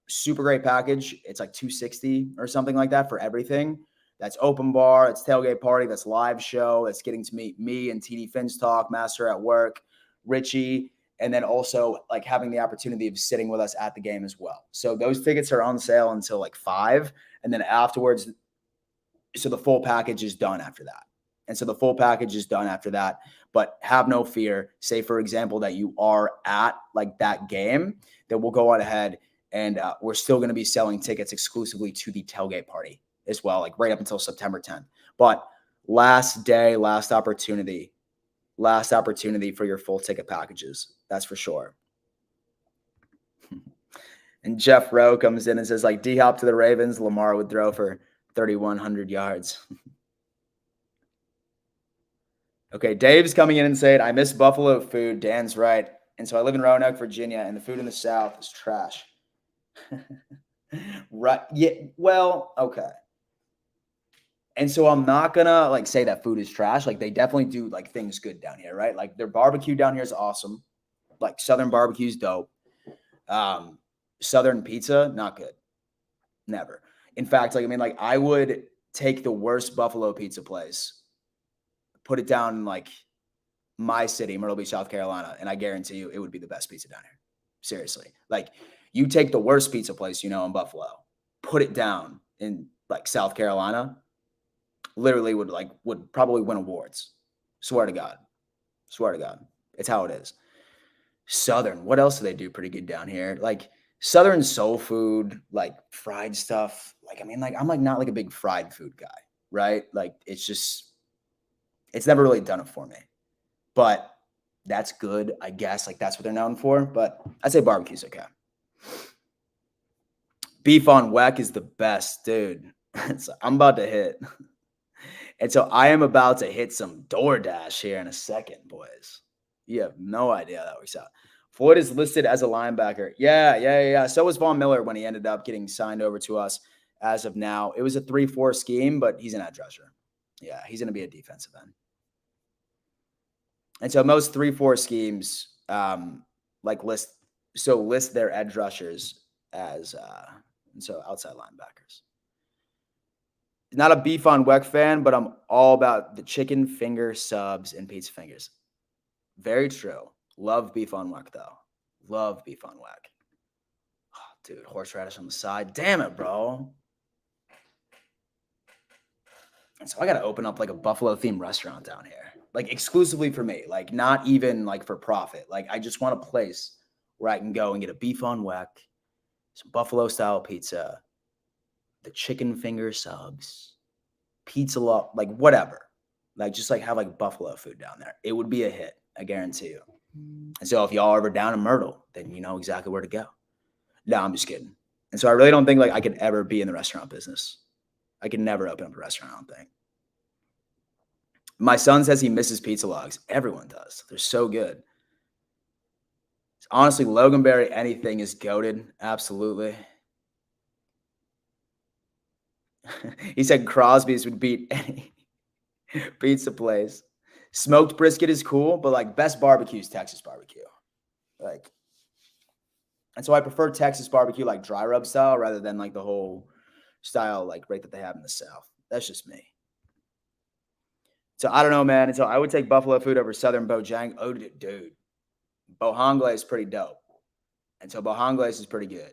super great package. It's like $260 or something like that for everything. That's open bar, that's tailgate party, that's live show, that's getting to meet me and TD Finns Talk, Master at Work, Richie, and then also like having the opportunity of sitting with us at the game as well. So those tickets are on sale until like 5, and then afterwards, so the full package is done after that. And so the full package is done after that, but have no fear. Say, for example, that you are at like that game, then we'll go on ahead and we're still going to be selling tickets exclusively to the tailgate party as well, like right up until September 10th. But last day, last opportunity for your full ticket packages. That's for sure. And Jeff Rowe comes in and says, like, D-Hop to the Ravens, Lamar would throw for 3,100 yards. Okay, Dave's coming in and saying, I miss Buffalo food. Dan's right. And so I live in Roanoke, Virginia, and the food in the South is trash. Right. Yeah. Well, okay. And so I'm not going to like say that food is trash. Like they definitely do like things good down here, right? Like their barbecue down here is awesome. Like Southern barbecue is dope. Southern pizza, not good. Never. In fact, like I would take the worst Buffalo pizza place, put it down in like my city, Myrtle Beach, South Carolina, and I guarantee you it would be the best pizza down here. Seriously. Like you take the worst pizza place, in Buffalo, put it down in like South Carolina, literally would probably win awards. Swear to God. It's how it is. Southern, what else do they do pretty good down here? Like Southern soul food, like fried stuff. Like, I'm like not like a big fried food guy, right? Like it's never really done it for me, but that's good, I guess. Like that's what they're known for, but I'd say barbecue's okay. Beef on Weck is the best, dude. So I'm about to hit. And so I am about to hit some DoorDash here in a second, boys. You have no idea how that works out. Floyd is listed as a linebacker. Yeah. So was Von Miller when he ended up getting signed over to us as of now. It was a 3-4 scheme, but he's an edge rusher. Yeah, he's going to be a defensive end. And so most 3-4 schemes list their edge rushers as outside linebackers. Not a Beef on Weck fan, but I'm all about the chicken finger subs and pizza fingers. Very true. Love Beef on Weck, though. Love Beef on Weck. Oh, dude, horseradish on the side. Damn it, bro. And so I got to open up like a Buffalo-themed restaurant down here. Like exclusively for me. Like not even like for profit. Like I just want a place where I can go and get a Beef on Weck, some Buffalo-style pizza, the chicken finger subs, pizza, like whatever. Like just like have like Buffalo food down there. It would be a hit, I guarantee you. And so if y'all are ever down in Myrtle, then you know exactly where to go. No, I'm just kidding. And so I really don't think like I could ever be in the restaurant business. I could never open up a restaurant, I don't think. My son says he misses pizza logs. Everyone does. They're so good. Honestly, Loganberry, anything is goated. Absolutely. He said Crosby's would beat any pizza place. Smoked brisket is cool, but like best barbecue is Texas barbecue. Like, and so I prefer Texas barbecue, like dry rub style, rather than like the whole style, like right that they have in the South. That's just me. So I don't know, man. And so I would take Buffalo food over Southern Bojangles. Oh, dude. Bohanglaise is pretty dope. And so Bohanglaise is pretty good.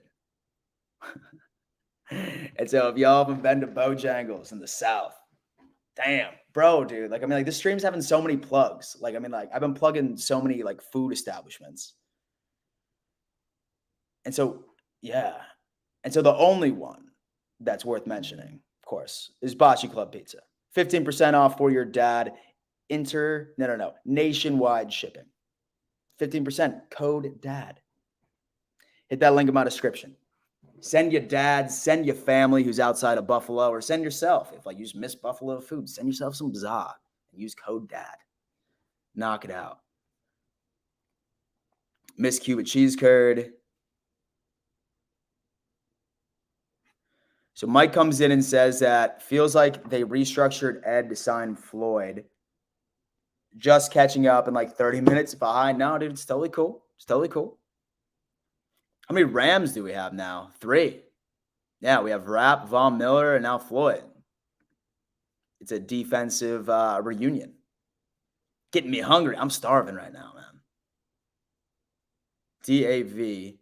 And so if y'all haven't been to Bojangles in the South, damn, bro, dude. Like, this stream's having so many plugs. Like, I've been plugging so many like food establishments. And so, yeah. And so the only one that's worth mentioning, of course, is Bocce Club Pizza. 15% off for your dad. Nationwide shipping. 15% code DAD. Hit that link in my description. Send your dad, send your family who's outside of Buffalo, or send yourself. If like you just miss Buffalo food, send yourself some za and use code DAD. Knock it out. Miss Cuba cheese curd. So Mike comes in and says that feels like they restructured Ed to sign Floyd. Just catching up and like 30 minutes behind. No, dude, it's totally cool. It's totally cool. How many Rams do we have now? 3. Yeah, we have Rapp, Von Miller, and now Floyd. It's a defensive reunion. Getting me hungry. I'm starving right now, man. DAV.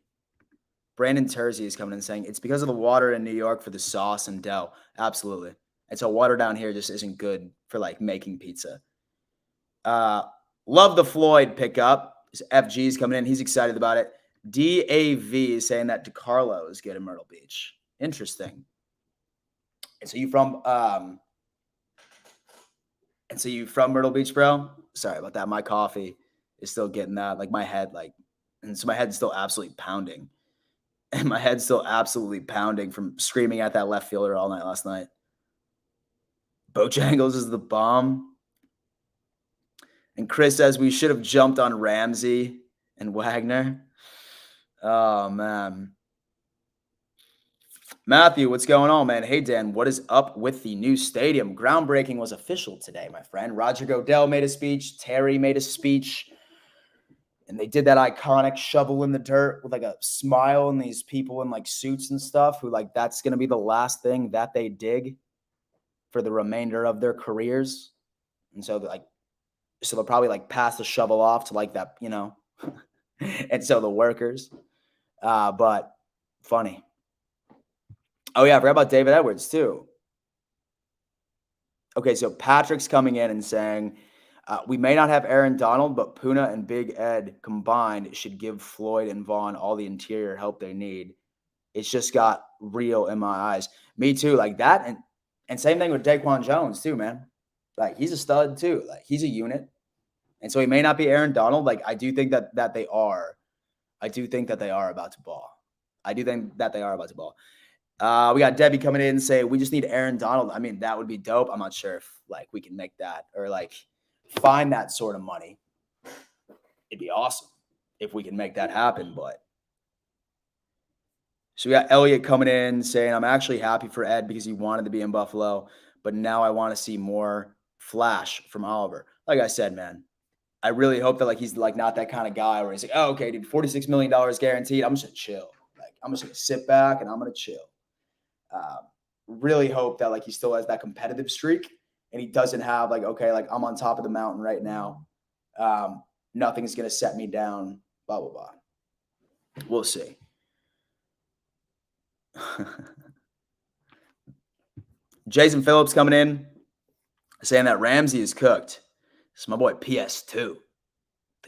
Brandon Terzi is coming in saying, it's because of the water in New York for the sauce and dough. Absolutely. And so water down here just isn't good for like making pizza. Love the Floyd pickup. FG is coming in. He's excited about it. DAV is saying that DeCarlo is good in Myrtle Beach. Interesting. And so you from Myrtle Beach, bro? Sorry about that. My coffee is still getting that. Like my head, and so my head's still absolutely pounding. And my head's still absolutely pounding from screaming at that left fielder all night last night. Bojangles is the bomb. And Chris says we should have jumped on Ramsey and Wagner. Oh, man. Matthew, what's going on, man? Hey, Dan, what is up with the new stadium? Groundbreaking was official today, my friend. Roger Goodell made a speech. Terry made a speech. And they did that iconic shovel in the dirt with like a smile and these people in like suits and stuff who like that's going to be the last thing that they dig for the remainder of their careers. And so they'll probably like pass the shovel off to like that, you know, and so the workers. But funny. Oh, yeah, I forgot about David Edwards too. Okay, so Patrick's coming in and saying, we may not have Aaron Donald, but Puna and Big Ed combined should give Floyd and Vaughn all the interior help they need. It's just got real in my eyes. Me too, like that. And same thing with Daquan Jones too, man. Like he's a stud too. Like he's a unit. And so he may not be Aaron Donald. Like I do think that they are. I do think that they are about to ball. We got Debbie coming in and say, we just need Aaron Donald. I mean, that would be dope. I'm not sure if like we can make that or like find that sort of money. It'd be awesome if we can make that happen. But so we got Elliot coming in saying, I'm actually happy for Ed because he wanted to be in Buffalo, but now I want to see more flash from Oliver. Like I said, man, I really hope that like he's like not that kind of guy where he's like, oh, okay, dude, $46 million guaranteed. I'm just gonna chill. Like I'm just gonna sit back and I'm gonna chill. Really hope that like he still has that competitive streak. And he doesn't have like, okay, like I'm on top of the mountain right now. Nothing's going to set me down, blah, blah, blah. We'll see. Jason Phillips coming in saying that Ramsey is cooked. It's my boy PS2 to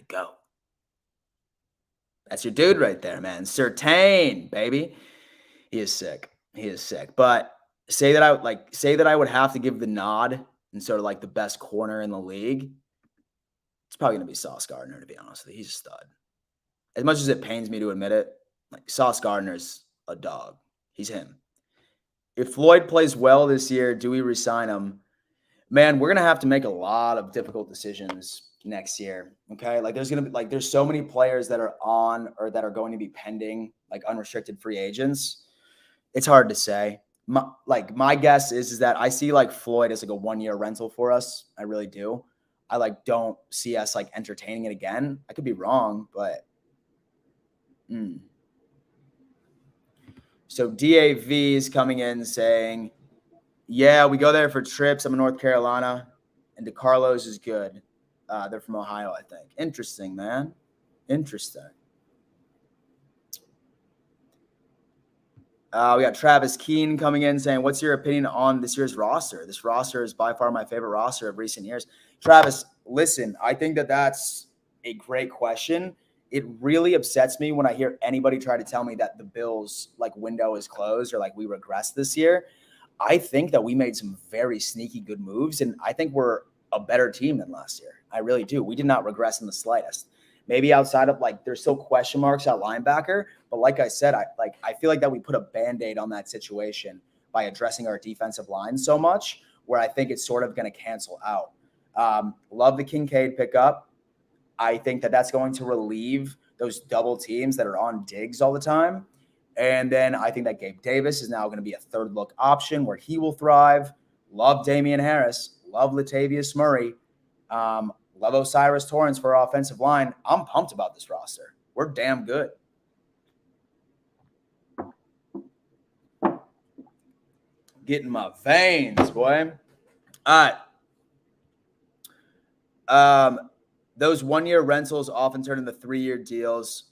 go. That's your dude right there, man. Certain, baby. He is sick. But say that I would have to give the nod and sort of like the best corner in the league. It's probably going to be Sauce Gardner, to be honest with you. He's a stud. As much as it pains me to admit it, like Sauce Gardner's a dog. He's him. If Floyd plays well this year, do we resign him? Man, we're going to have to make a lot of difficult decisions next year. Okay. Like there's so many players that are on or that are going to be pending, like unrestricted free agents. It's hard to say. My guess is that I see like Floyd as like a 1-year rental for us. I really do. I like don't see us like entertaining it again. I could be wrong, but So DAV is coming in saying, yeah, we go there for trips. I'm in North Carolina, and DeCarlos is good. They're from Ohio, I think. Interesting, man. Interesting. We got Travis Keene coming in saying, what's your opinion on this year's roster? This roster is by far my favorite roster of recent years. Travis, listen, I think that that's a great question. It really upsets me when I hear anybody try to tell me that the Bills like window is closed or like we regressed this year. I think that we made some very sneaky good moves, and I think we're a better team than last year. I really do. We did not regress in the slightest. Maybe outside of like there's still question marks at linebacker, but like I said, I feel like that we put a Band-Aid on that situation by addressing our defensive line so much, where I think it's sort of going to cancel out. Love the Kincaid pickup. I think that that's going to relieve those double teams that are on Diggs all the time. And then I think that Gabe Davis is now going to be a third look option where he will thrive. Love Damian Harris. Love Latavius Murray. Love Osiris Torrance for our offensive line. I'm pumped about this roster. We're damn good. Getting my veins, boy. All right. Those one-year rentals often turn into 3-year deals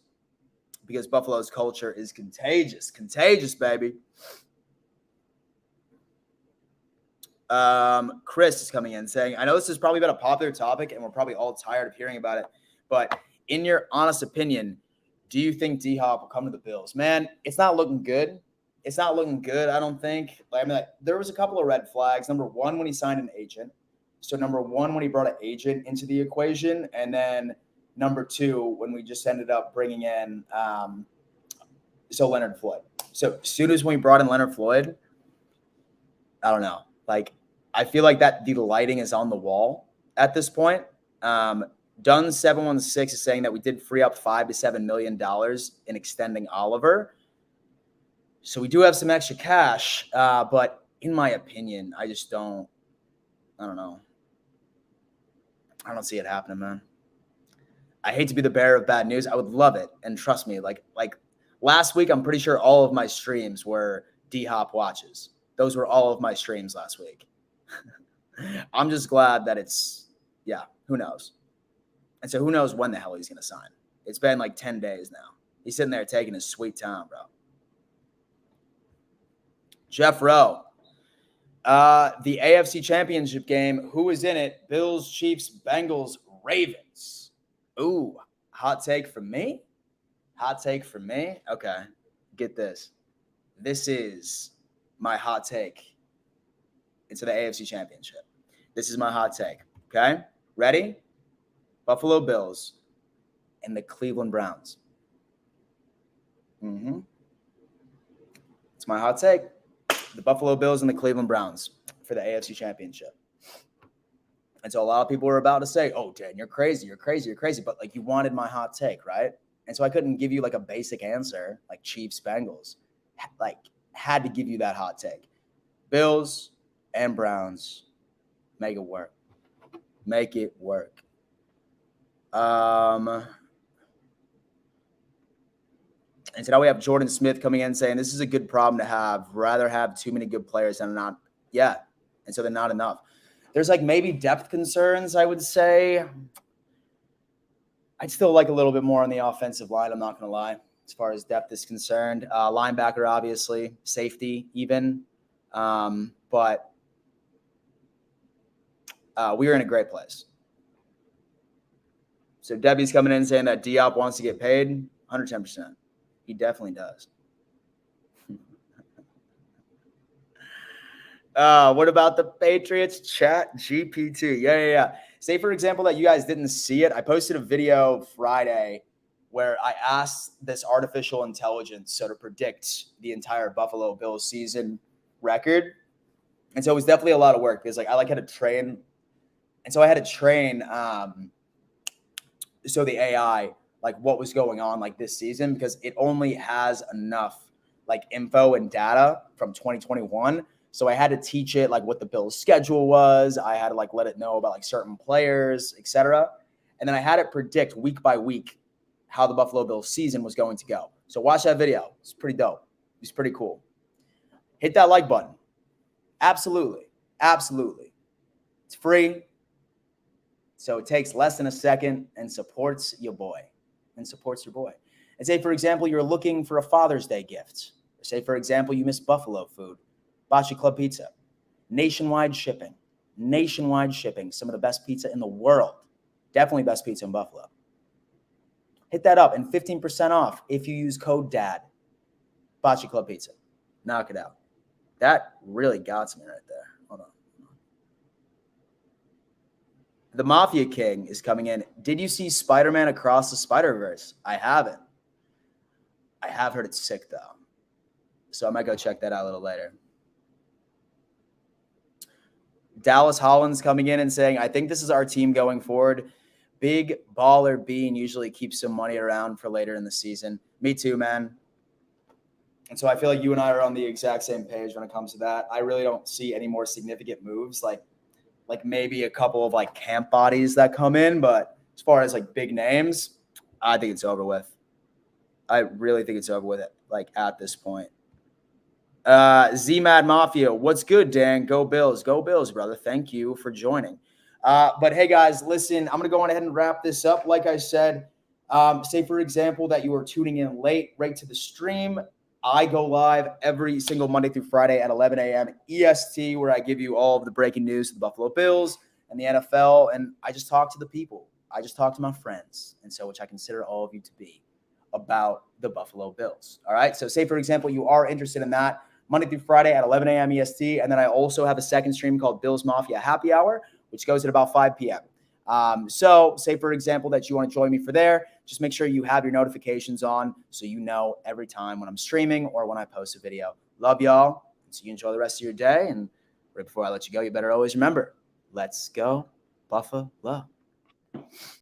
because Buffalo's culture is contagious. Contagious, baby. Chris is coming in saying, I know this has probably been a popular topic and we're probably all tired of hearing about it, but in your honest opinion, do you think D-Hop will come to the Bills? Man, it's not looking good. It's not looking good, I don't think. There was a couple of red flags. Number one, when he signed an agent. So number one, when he brought an agent into the equation. And then number two, when we just ended up bringing in Leonard Floyd. So as soon as we brought in Leonard Floyd, I don't know. I feel like that the lighting is on the wall at this point. Dunn 716 is saying that we did free up $5 to $7 million in extending Oliver. So we do have some extra cash, but in my opinion, I don't know. I don't see it happening, man. I hate to be the bearer of bad news. I would love it. And trust me, like last week, I'm pretty sure all of my streams were D-Hop watches. Those were all of my streams last week. I'm just glad that who knows? And so who knows when the hell he's going to sign? It's been 10 days now. He's sitting there taking his sweet time, bro. Jeff Rowe. The AFC Championship game, who is in it? Bills, Chiefs, Bengals, Ravens. Ooh, hot take from me? Hot take from me? Okay, get this. This is my hot take into the AFC Championship. This is my hot take, okay? Ready? Buffalo Bills and the Cleveland Browns. It's my hot take. The Buffalo Bills and the Cleveland Browns for the AFC Championship. And so a lot of people were about to say, oh, Dan, you're crazy. But you wanted my hot take, right? And so I couldn't give you a basic answer like Chiefs, Bengals. Had to give you that hot take. Bills and Browns, make it work. Make it work. And so now we have Jordan Smith coming in saying this is a good problem to have. Rather have too many good players than not. Yeah. And so they're not enough. There's maybe depth concerns, I would say. I'd still like a little bit more on the offensive line. I'm not going to lie. As far as depth is concerned, linebacker, obviously, safety, even. But we are in a great place. So Debbie's coming in saying that Diop wants to get paid 110%. He definitely does. What about the Patriots chat GPT? Yeah. Say, for example, that you guys didn't see it. I posted a video Friday where I asked this artificial intelligence to predict the entire Buffalo Bills season record. And so it was definitely a lot of work because I had to train. And so I had to train so the AI, what was going on this season, because it only has enough info and data from 2021. So I had to teach it what the Bills schedule was. I had to let it know about certain players, etc. And then I had it predict week by week how the Buffalo Bills season was going to go. So watch that video. It's pretty dope. It's pretty cool. Hit that like button. Absolutely. It's free. So it takes less than a second and supports your boy. And say, for example, you're looking for a Father's Day gift. Or say, for example, you miss Buffalo food. Bocce Club Pizza. Nationwide shipping. Some of the best pizza in the world. Definitely best pizza in Buffalo. Hit that up and 15% off if you use code DAD. Bocce Club Pizza. Knock it out. That really got me right there. Hold on. The Mafia King is coming in. Did you see Spider-Man Across the Spider-Verse? I haven't. I have heard it's sick, though. So I might go check that out a little later. Dallas Hollins coming in and saying, I think this is our team going forward. Big baller Bean usually keeps some money around for later in the season. Me too, man. And so I feel like you and I are on the exact same page when it comes to that. I really don't see any more significant moves, like maybe a couple of like camp bodies that come in. But as far as like big names, I think it's over with. I really think it's over with it, like at this point. Z-Mad Mafia, what's good, Dan? Go Bills, brother. Thank you for joining. But hey, guys, listen, I'm going to go on ahead and wrap this up. Like I said, say, for example, that you are tuning in late right to the stream. I go live every single Monday through Friday at 11 a.m. EST, where I give you all of the breaking news of the Buffalo Bills and the NFL. And I just talk to the people. I just talk to my friends, and so which I consider all of you to be, about the Buffalo Bills. All right. So say, for example, you are interested in that Monday through Friday at 11 a.m. EST. And then I also have a second stream called Bills Mafia Happy Hour, which goes at about 5 p.m. So say, for example, that you want to join me for there, just make sure you have your notifications on so you know every time when I'm streaming or when I post a video. Love y'all. So you enjoy the rest of your day. And right before I let you go, you better always remember, let's go Buffalo.